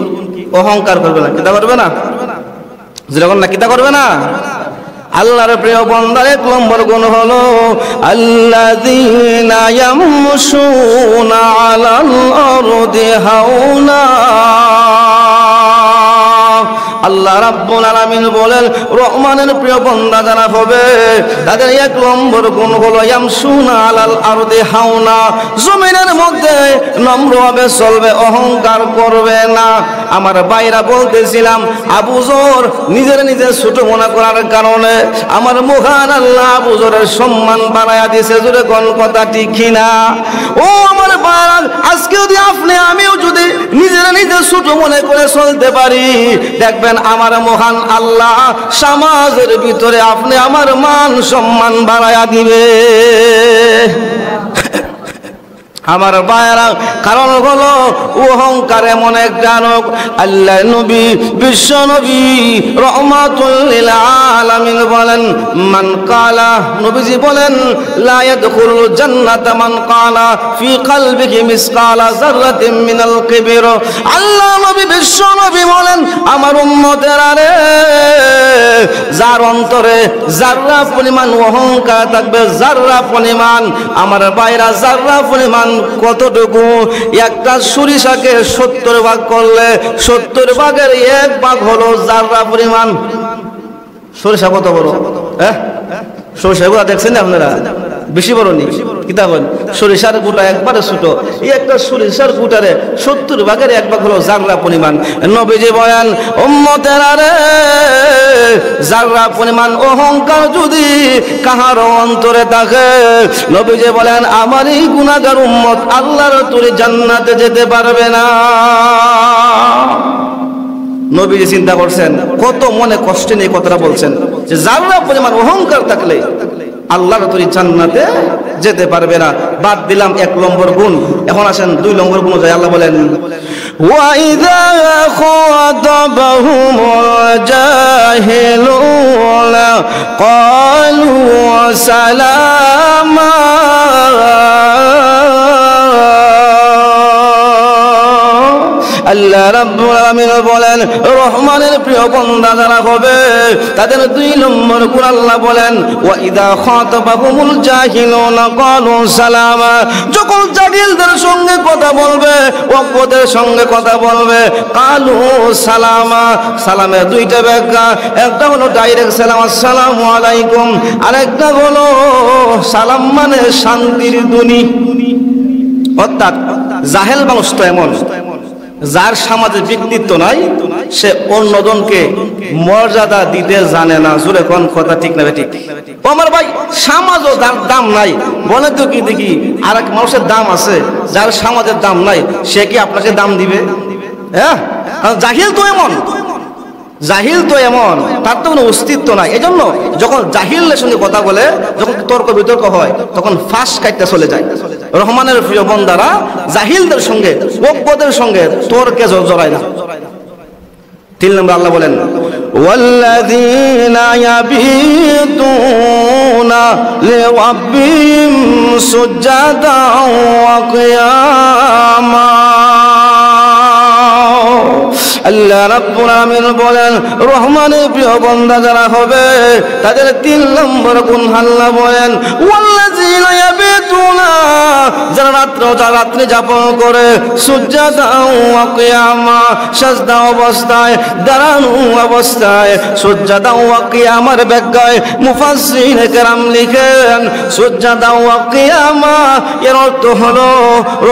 অহংকার করবে না। কিতা করবে না? যেরকম না, কিতা করবে না? আল্লাহর প্রিয় বান্দার 1 নম্বর গুণ হলো, আল্লাযীনা ইয়ামশুনা আলাল আরদি হাওনা। আল্লাহ রাব্বুল আলামিন বলেন, রহমানের প্রিয় বান্দা যারা হবে, তাদের 1 নম্বর গুণ হলো ইয়ামশুনা আলাল আরদি হাওনা, জমিনের মধ্যে নম্রভাবে চলবে, অহংকার করবে না। আমার ভাইরা বলতেছিলাম, আবু যর নিজের ছোট মনে করার কারণে আমার মহান আল্লাহ আবু যরের সম্মান বাড়ায়া দিয়েছে। জোরে কোন কথা ঠিক কিনা? ও আমার ভাইরা, আজকে যদি আপনি আমিও যদি নিজের ছোট মনে করে চলতে পারি, দেখবেন আমার মহান আল্লাহ সমাজের ভিতরে আপনি আমার মান সম্মান বাড়ায়া দিবে। আমার ভাইরা, কারণ হলো অহংকার এমন একটা রোগ। আল্লাহ নবী, বিশ্ব নবী রাহমাতুল লিল আলামিন বলেন, মান কালা, নবীজি বলেন, লা ইয়াদখুলুল জান্নাতা মান কালা ফি কলবিহি মিসকালা যাররাতিন মিনাল কিবর। আল্লাহ নবী, বিশ্ব নবী বলেন, আমার উম্মতেরা রে, যার অন্তরে জাররা পরিমাণ অহংকার থাকবে, জাররা পরিমাণ, আমার ভাইরা, জাররা পরিমাণ কতটুকু? একটা সরিষাকে 70 ভাগ করলে 70 ভাগের 1 ভাগ হলো জাররা পরিমাণ। সরিষা কত বড়? হ্যাঁ, সরিষাগুলো দেখছেন আপনারা? বেশি বড় নেই কিতাব। সরিষার গুটা একবারে ছোট। এই একটা সরিষার গুটারে 70 ভাগের 1 ভাগ হলো জাররা পরিমাণ। নবীজি বলেন, উম্মতেরা রে, জাররা পরিমাণ অহংকার যদি কাহার অন্তরে থাকে, নবীজি বলেন আমার এই গুনাহগার উম্মত আল্লাহর তরে জান্নাতে যেতে পারবে না। নবীজি চিন্তা করছেন, কত মনে কষ্ট নিয়ে কথাটা বলছেন যে জাররা পরিমাণ অহংকার থাকলে আল্লাহর তরি জান্নাতে যেতে পারবে না। বাদ দিলাম 1 নম্বর গুণ, এখন আসেন 2 নম্বর গুণ। যায় আল্লাহ বলেন, ওয়াইদা খাতাবাহুমুল জাহিলুনা ক্বালু সালামা। আল্লাহ রাব্বুল আলামিন বলেন, রহমানের প্রিয় বান্দা যারা হবে তাদের 2 নম্বর গুণ আল্লাহ বলেন, ওয়া ইযা খাতাবাহুমুল জাহিলুনা ক্বালু সালামা। যখন জাহিলদের সঙ্গে কথা বলবে, অজ্ঞদের সঙ্গে কথা বলবে, ক্বালু সালামা। সালামের 2টা ব্যাখ্যা, একটা হলো ডাইরেক্ট সালাম আসসালামু আলাইকুম, আরেকটা হলো সালাম মানে শান্তির ধ্বনি। অর্থাৎ জাহেল মানুষ তো এমন যার সমাজে ব্যক্তিত্ব নাই, সে অন্যজনকে মর্যাদা দিতে জানে না। জোরে কোন কথা ঠিক না ঠিক? আমার ভাই, সমাজও যার দাম নাই, বলে তো কি দেখি আর এক মানুষের দাম আছে, যার সমাজের দাম নাই সে কি আপনাকে দাম দিবে? হ্যাঁ, জাহিল তো এমন, জাহিল তো এমন, তার তো কোনো অস্তিত্ব নাই। এজন্য যখন জাহিলের সঙ্গে কথা বলে, যখন তর্ক বিতর্ক হয়, তখন ফাঁস কাটতে চলে যায়। রহমানের প্রিয় বান্দারা জাহিলদের সঙ্গে, অজ্ঞদের সঙ্গে তর্কে জড়ায় না। 3 নম্বর আল্লাহ বলেন, ওয়াল্লাযীনা ইয়াবিতুনা লিরাব্বিহিম সুজদান ওয়া কিয়ামা। আল্লাহ রাব্বুল আলামিন বলেন, রহমানের প্রিয় বান্দা যারা হবে তাদের 3 নম্বর গুণ আল্লাহ বলেন, ওয়াল্লাযীনা ইয়াবিতুনা, যারা রাত্রি যাপন করে, সুজদান ওয়া কিয়ামা, সাজদা অবস্থায়, দাঁড়ানো অবস্থায়। সুজদা ওয়া কিয়ামার ব্যাখ্যায় মুফাসসিরিনে কেরাম লিখেন, সুজদা ওয়া কিয়ামা এর অর্থ হলো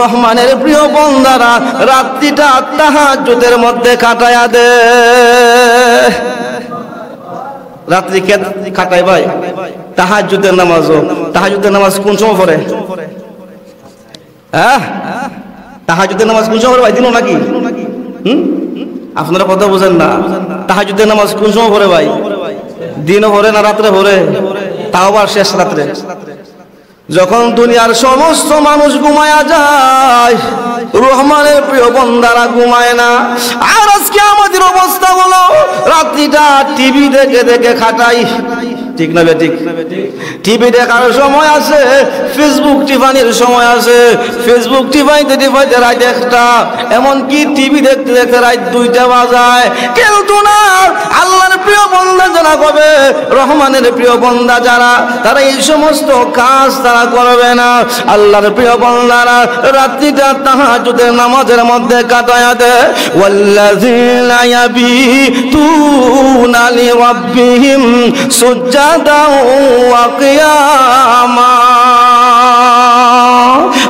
রহমানের প্রিয় বান্দারা রাত্রিটা তাহাজ্জুদের মধ্যে কাটায়া দে। রাত্রি কে কাটায় ভাই? তাহাজ্জুদের নামাজ। তাহাজ্জুদের নামাজ কোন সময় পড়ে? হ্যাঁ, তাহাজ্জুদের নামাজ কোন সময় ভাই? দিনও নাকি? আপনারা কথা বোঝেন না। তাহাজ্জুদের নামাজ কোন সময় পড়ে ভাই? দিনও পড়ে না রাত্রে পড়ে? তাও আবার শেষ রাত্রে, যখন দুনিয়ার সমস্ত মানুষ ঘুমায়া যায়, রহমানের প্রিয় বান্দারা ঘুমায় না। আর আজকে আমাদের অবস্থা হলো রাত্রিটা টিভি দেখে দেখে কাটাই। ঠিক না বেঠিক? টিভি দেখার সময় আছে, ফেসবুক টিপানির সময় আছে, ফেসবুক টিপাইতে টিপাইতে রাত 1টা, এমনকি টিভি দেখতে দেখতে রাত 2টা বাজায়। কিন্তু না, আল্লাহর প্রিয় বান্দা যারা হবে, রহমানের প্রিয় বান্দা যারা, তারা এই সমস্ত কাজ তারা করবে না। আল্লাহর প্রিয় বান্দারা রাত্রিটা তাহাজ্জুদের নামাজের মধ্যে কাটায়া দেয়। ওয়াল্লাযীনা ইয়াবিতুনা লিরাব্বিহিম সুজদান ওয়া কিয়ামা।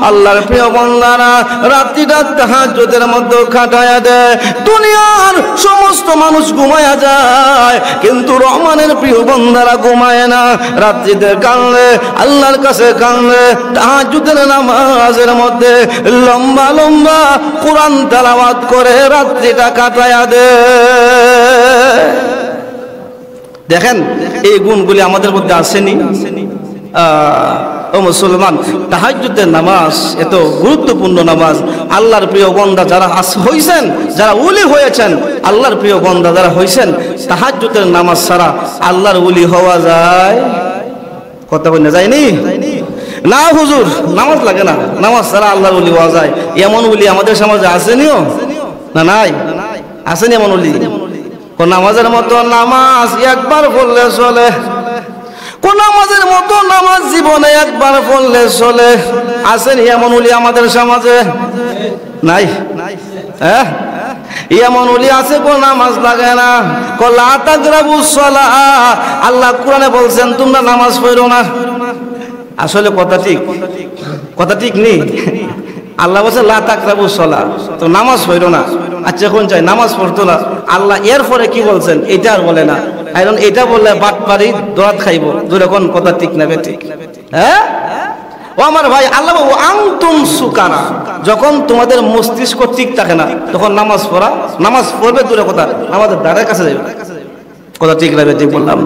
আল্লাহর প্রিয় বান্দারা রাত্রিটা তাহাজ্জুদের মধ্যে কাটায়া দেয়। দুনিয়ার সমস্ত মানুষ ঘুমায়া যায়, কিন্তু রহমানের প্রিয় বান্দারা ঘুমায় না। রাত্রিতে কাঁদলে, আল্লাহর কাছে কাঁদলে, তাহাজ্জুদের নামাজের মধ্যে লম্বা লম্বা কোরআন তেলাওয়াত করে রাত্রিটা কাটায়া দেয়। দেখেন, এই গুণগুলি আমাদের মধ্যে আসেনি? ও মুসলমান, তাহাজ্জুদের নামাজ এত গুরুত্বপূর্ণ নামাজ। আল্লাহর প্রিয় বান্দা যারা হইছেন, যারা ওলি হয়েছেন, আল্লাহর প্রিয় বান্দা যারা হইছেন, তাহাজ্জুদের নামাজ ছাড়া আল্লাহর ওলি হওয়া যায়? কথা বলে যায়নি না হুজুর, নামাজ লাগে না, নামাজ ছাড়া আল্লাহর ওলি হওয়া যায়। এমন ওলি আমাদের সমাজে আসেনিও না? নাই? আসেনি এমন ওলি? নামাজের মতো নামাজ একবার পড়লে চলে, কোন নামাজের মতো নামাজ জীবনে একবার পড়লে চলে? আছেন এমন ওলি আমাদের সমাজে? নাই। হ্যাঁ, এমন ওলি আছে কোন নামাজ লাগে না, লা তাকরাবুস সালাহ। আল্লাহ কোরআনে বলছেন তোমরা নামাজ পড়ো না। আসলে কথা ঠিক, কথা ঠিক নেই। আল্লাহ বলছে লা তাকরাবুস সালাহ, তো নামাজ পড়ো না। আচ্ছা এখন চাই নামাজ পড়তো না, আল্লাহ এরপরে কি বলছেন এটা আর বলে না। এখন এটা বললে বাটপারি দোয়াত খাইব। দুরকম কথা ঠিক না বেঠিক? হ্যাঁ, ও আমার ভাই, আল্লাহ বাবু আনতুম সুকারা, যখন তোমাদের মস্তিষ্ক ঠিক থাকে না তখন নামাজ পড়া, নামাজ পড়বে দূরে কথা, আমাদের দ্বারের কাছে যাবে। কথা ঠিক লাগবে, ঠিক বললাম?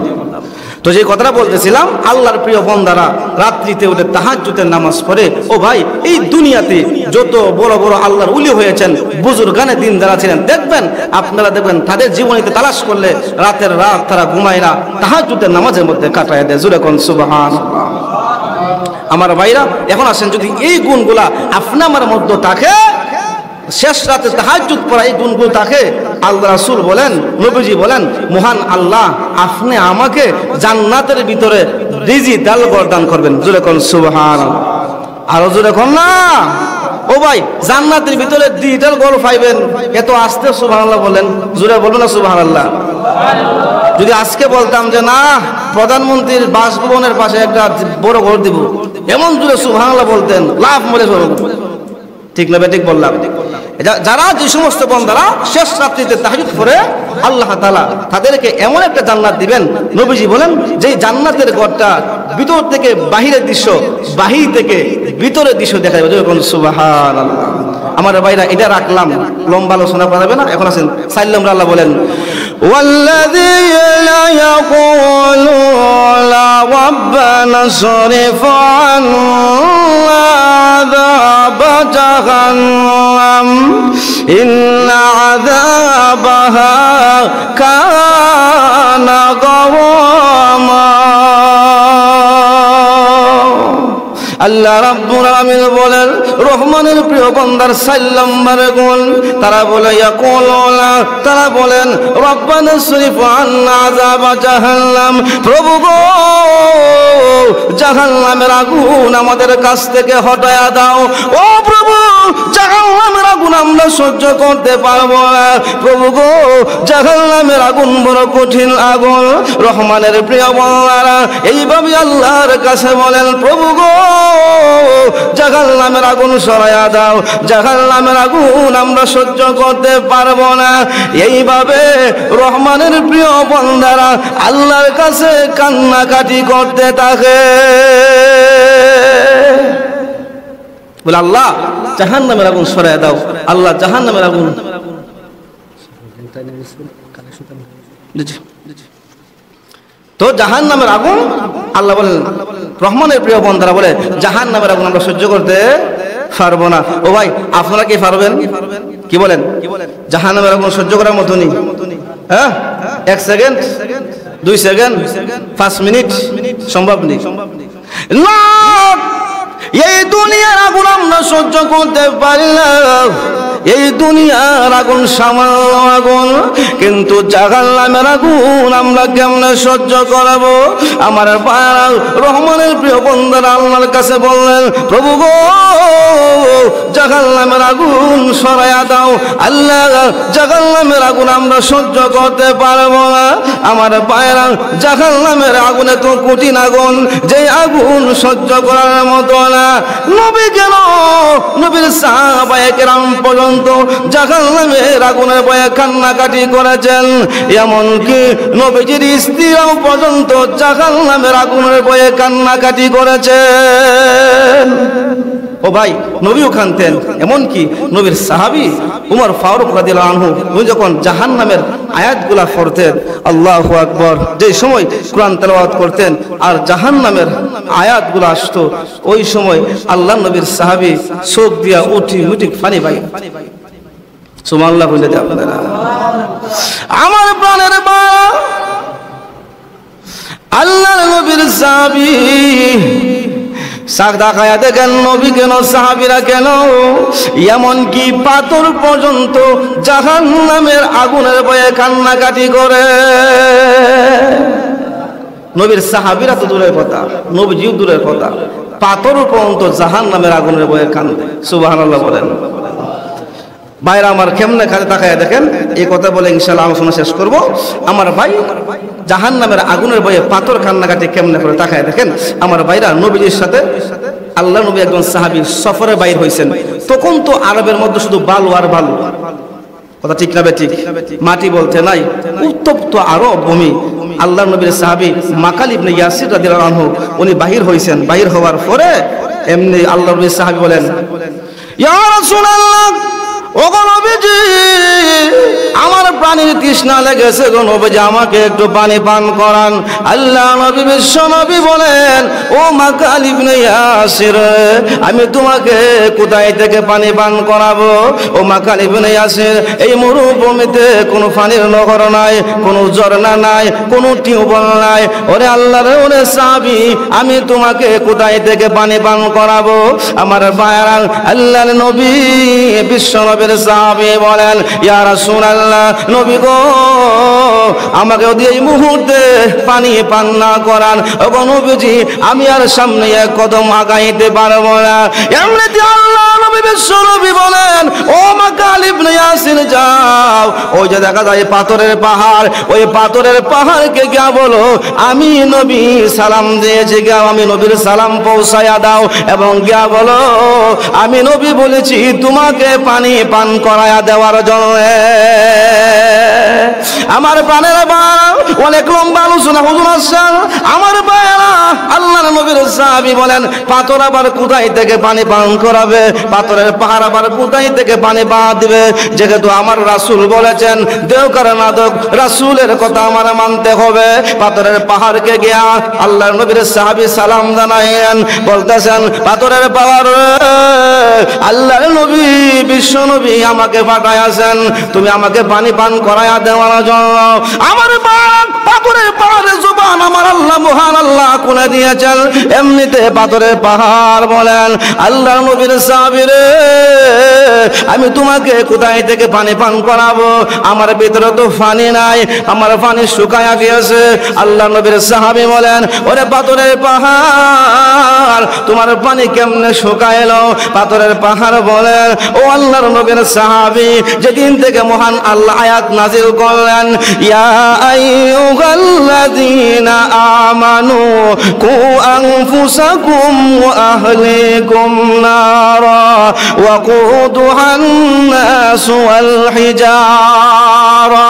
তো যে কথাটা বলতেছিলাম, আল্লাহর প্রিয় বান্দারা রাত্রিতে উঠে তাহাজ্জুদের নামাজ পড়ে। ও ভাই, এই দুনিয়াতে যত বড় বড় আল্লাহর ওলি হয়েছেন, বুজুর্গানে দিন যারা ছিলেন, দেখবেন আপনারা দেখবেন তাদের জীবনীতে তালাশ করলে রাতের রাত তারা ঘুমায় না, তাহাজ্জুদের নামাজের মধ্যে কাটায় দেয়। জোরে কোন সুবহানাল্লাহ। আমার ভাইরা, এখন আসেন, যদি এই গুণগুলা আপনি আমার মধ্যে থাকে, শেষ রাতে তাহাজ্জুদ পড়া এই গুণগুলো থাকে, আল্লাহ রাসূল বলেন, নবীজি বলেন, মহান আল্লাহ আপনি আমাকে জান্নাতের ভিতরে ডিজিটাল ঘর দান করবেন। জোরে কোন সুবহানাল্লাহ। আরো জোরে কোন না। ও ভাই, জান্নাতের ভিতরে ডিজিটাল ঘর পাইবেন, এত আস্তে সুবহানাল্লাহ বলেন, জোরে বলুন না সুবহানাল্লাহ। যদি আজকে বলতাম যে না, প্রধানমন্ত্রীর বাসভবনের পাশে একটা বড় ঘর দিব, এমন জোরে সুবহানাল্লাহ বলতেন, লাভ মরে যাবে। ঠিক না বেঠিক বললাম? যারা যে সমস্ত বান্দারা শেষ রাত্রিতে তাহাজ্জুদ পড়ে, আল্লাহ তাআলা তাদেরকে এমন একটা জান্নাত দিবেন, নবীজি বলেন, যে জান্নাতের ঘরটা ভিতর থেকে বাহিরের দৃশ্য, বাহির থেকে ভিতরের দৃশ্য দেখা যাবে। সুবহানাল্লাহ। আমার ভাইরা, এটা রাখলাম, লম্বা আলোচনা করা যাবে না। এখন আছেন সাইল্লাম, আল্লাহ বলেন, ওয়াল্লাযীনা ইয়াকুলুনা রাব্বানা সরিফ আন্না আযাব জাহান্নাম ইন্না আযাবাহা কানা গাওয়ামা। আল্লাহ রাব্বুল আলামিন বলেন, রহমানের প্রিয় বান্দার 4 নম্বর গুণ, তারা বলে ইয়াকুলুনা, তারা বলেন, রব্বানা সরিফ আন্না আযাবা জাহান্নাম, প্রভু গো জাহান্নামের আগুন আমাদের কাছ থেকে হটায়া দাও। ও প্রভু, জাহান্নামের আগুন আমরা সহ্য করতে পারবো না। প্রভু গো, জাহান্নামের আগুন বড় কঠিন আগুন। রহমানের প্রিয় বান্দারা এইভাবে আল্লাহর কাছে বলেন, প্রভু গো জাহান্নামের আগুন সরাইয়া দাও, জাহান্নামের আগুন আমরা সহ্য করতে পারবো না। এইভাবে রহমানের প্রিয় বান্দারা আল্লাহর কাছে কান্নাকাটি করতে থাকে। বলে আল্লাহ জাহান্নামের আগুন সরাইয়া দাও, আল্লাহ জাহান্নামের আগুন। তো জাহান্নামের আগুন, আল্লাহ বলেন, রহমানের প্রিয় বান্দারা বলে জাহান্নামের আগুন আমরা সহ্য করতে পারবো না। ও ভাই, আপনারা কি পারবেন? কি বলেন? জাহান্নামের আগুন সহ্য করার মতো নেই। হ্যাঁ, 1 সেকেন্ড, 2 সেকেন্ড, 5 মিনিট সম্ভব নেই না। এই দুনিয়ার আগুন আমরা সহ্য করতে পারি না, এই দুনিয়ার আগুন সামান্য আগুন, কিন্তু জাহান্নামের আগুন আমরা কেমনে সহ্য করব? আমার ভাইরা, রহমানের প্রিয় বান্দারা আল্লাহর কাছে বললেন, প্রভু গো জাহান্নামের আগুন সরাইয়া দাও, আল্লাহ জাহান্নামের আগুন আমরা সহ্য করতে পারবো না। আমার ভাইরা, জাহান্নামের আগুন এত কঠিন আগুন, যে আগুন সহ্য করার মতো না। নবী কেন, নবীর সাহাবায়ে কেরাম পর্যন্ত জাহান্নামের আগুনের ভয়ে কান্নাকাটি করেছেন, এমনকি নবীজির স্ত্রীরাও পর্যন্ত জাহান্নামের আগুনের ভয়ে কান্নাকাটি করেছেন। ও ভাই, নবীও কাঁদতেন, এমনকি নবীর সাহাবী উমর ফারুক রাদিয়াল্লাহু আনহু উনি যখন জাহান্নামের আয়াতগুলা পড়তেন, আল্লাহু আকবার, যে সময় কোরআন তেলাওয়াত করতেন আর জাহান্নামের আয়াতগুলো আসতো, ওই সময় আল্লাহর নবীর সাহাবী চোখ দিয়া উঠি মুটি পানি পাই। সুবহানাল্লাহ বলে দেন আপনারা। আমার প্রাণের মা, আল্লাহর নবীর সাহাবী সাদা খায়া দেখেন, নবী কেন, সাহাবীরা কেন, এমনকি পাথর পর্যন্ত জাহান্নামের আগুনের ভয়ে কান্নাকাটি করে। নবীর সাহাবীরা তো দূরের কথা, নবীজিও দূরের কথা, পাথর পর্যন্ত জাহান্নামের আগুনের ভয়ে কান্দে। সুবহানাল্লাহ বলেন। ভাইরা আমার, কেমনে কাজে তাকায় দেখেন। এই কথা বলে ইনশাআল্লাহ আলোচনা শেষ করব। আমার ভাই জাহান্নামের আগুনের ভয়ে পাথর কান্নাকাটি কেমনে করে তাকায় দেখেন। আমার ভাইরা, নবীজির সাথে আল্লাহ নবী একজন সাহাবী সফরে বাইর হয়েছেন। তখন তো আরবের মধ্যে শুধু বালু আর বালু, কথা ঠিক না বেঠিক? মাটি বলতে নাই, উত্তপ্ত আরব ভূমি। আল্লাহ নবীর সাহাবী মাকাল ইবনে ইয়াসির রাদিয়াল্লাহু আনহু উনি বাহির হয়েছেন। বাহির হওয়ার পরে এমনি আল্লাহ নবীর সাহাবী বলেন, ইয়া রাসূলুল্লাহ, ওগো নবীজি, আমার প্রাণীর তৃষ্ণা লেগেছে গো নবীজি, আমাকে একটু পানি পান করান। আল্লাহ নবী বিশ্ব নবী বলেন, ও মাকাল ইবনে ইয়াসির, আমি তোমাকে কোথায় থেকে পানি পান করাবো? ও মাকাল ইবনে ইয়াসির, এই মরুভূমিতে কোনো পানির নহর নাই, কোনো ঝর্ণা নাই, কোনো টিউবওয়েল নাই। ওরে আল্লাহর ওরে সাহাবী, আমি তোমাকে কোথায় থেকে পানি পান করাবো? আমার ভাইরা, আল্লাহর নবী বিশ্ব নবীর সাহাবী বলেন, ইয়া রাসূলুল্লাহ, নবী গো, আমাকে যদি এই মুহূর্তে পানি পান না করান, ওগো নবীজি, আমি আর সামনে এক কদম আগাইতে পারবো না। এমনিতে আল্লাহ নবী বিশ্ব নবী বলেন, ও মাকাল ইবনে ইয়াসির, যাও, ওই যে দেখা যায় পাথরের পাহাড়, ওই পাথরের পাহাড়কে গিয়া বলো আমি নবী সালাম দিয়েছি, গিয়া আমি নবীর সালাম পৌঁছায়া দাও, এবং গিয়া বলো আমি নবী বলেছি তোমাকে পানি পান করায়া দেওয়ার জন্য। আমার প্রাণের বাবা, অনেক লম্বা আলোচনা হুজুর আসছেন। আমার ভাইরা, আল্লাহর নবীর সাহাবী বলেন, পাথর আবার কোথায় থেকে পানি পান করাবে? পাথরের পাহাড় আবার কোথায় থেকে পানি পান দিবে? যেহেতু আমার রাসূল বলেছেন, দেওকার না দেখ, রাসূলের কথা আমার মানতে হবে। পাথরের পাহাড়কে গিয়া আল্লাহর নবীর সাহাবী সালাম জানায়েন, বলতেছেন, পাথরের পাহাড়, আল্লাহর নবী বিশ্ব নবী আমাকে পাঠাইয়াছেন তুমি আমাকে পানি পান করায়া দেওয়ার জন্য। আমার পাথরের পাহাড়ের জবান আমার আল্লাহ, মহান আল্লাহ খুলে দিয়েছেন। এমনিতে পাথরের পাহাড় বলেন, আল্লাহর নবীর সাহাবী রে, আমি তোমাকে কোথায় থেকে পানি পান করাবো? আমার ভিতরে তো পানি নাই, আমার পানি শুকায়া গিয়েছে। আল্লাহ নবীর সাহাবী বলেন, ওরে পাথরের পাহাড়, তোমার পানি কেমনে শুকাইলো? পাথরের পাহাড় বলেন, ও আল্লাহর নবীর সাহাবী, যেদিন থেকে মহান আল্লাহ আয়াত নাজিল করলেন, ইয়া আইয়ুহাল্লাযীনা আমানু কু আনফুসাকুম ওয়া আহলিকুম নারা ওয়াকুদুহান নাস ওয়াল হিজারা।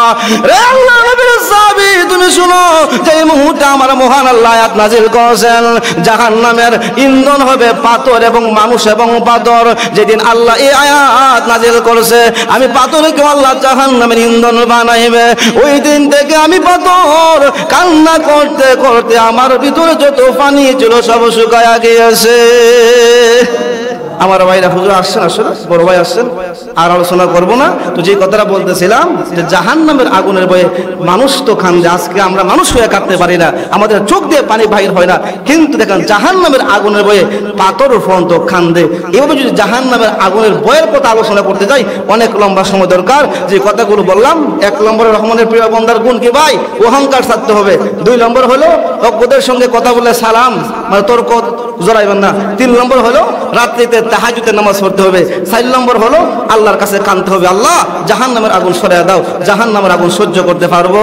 রে আল্লাহর নবীর সাহাবী, তুমি শুনো, যে মুহূর্তে আমার মহান আল্লাহ আয়াত নাজিল করেছেন, জাহান্নামের ইন্ধন হবে পাথর এবং মানুষ এবং পাথর। যেদিন আল্লাহ এই আয়াত নাজিল করেছে, আমি পাথরকে আল্লাহ জাহান্নামের ইন্ধন বানাইবে, ওই দিন থেকে আমি পাথর কান্না করতে করতে আমার ভিতরে যত পানি ছিল সব শুকায়া গিয়েছে। আমার ভাইরা, হুজুর আসছেন, আসলে বড় ভাই আসছেন, আর আলোচনা করবো না। তো যে কথাটা বলতেছিলাম, যে জাহান্নামের আগুনের ভয়ে মানুষ তো কান্দে। আজকে আমরা মানুষ হয়ে কাঁদতে পারি না, আমাদের চোখ দিয়ে পানি বাহির হয় না, কিন্তু দেখেন জাহান্নামের আগুনের ভয়ে পাথর পর্যন্ত কান্দে। এভাবে যদি জাহান্নামের আগুনের ভয়ের কথা আলোচনা করতে যাই, অনেক লম্বা সময় দরকার। যে কথাগুলো বললাম, 1 নম্বরে রহমানের প্রিয় বান্দার গুণ কি ভাই? অহংকার ছাড়তে হবে। 2 নম্বর হলো ওদের সঙ্গে কথা বলে সালাম, মানে তর্ক জড়াইবেন না। 3 নম্বর হলো রাত্রিতে তাহাজ্জুদের নামাজ পড়তে হবে। 4 নম্বর হলো আল্লাহর কাছে কাঁদতে হবে, আল্লাহ জাহান্নামের আগুন সরিয়ে দাও, জাহান্নামের আগুন সহ্য করতে পারবো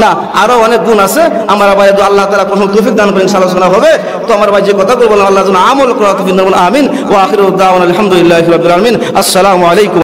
না। আরো অনেক গুণ আছে। আমার ভাই, আল্লাহ তাআলা কোন তৌফিক দান করেন, আলোচনা হবে। তো আমার ভাই যে কথাগুলো বললাম, আল্লাহ যেন আমল করা তৌফিক দান করুন। আমিন। ওয়া আখিরু দাওয়ানা আলহামদুলিল্লাহি রাব্বিল আলামিন। আসসালামু আলাইকুম।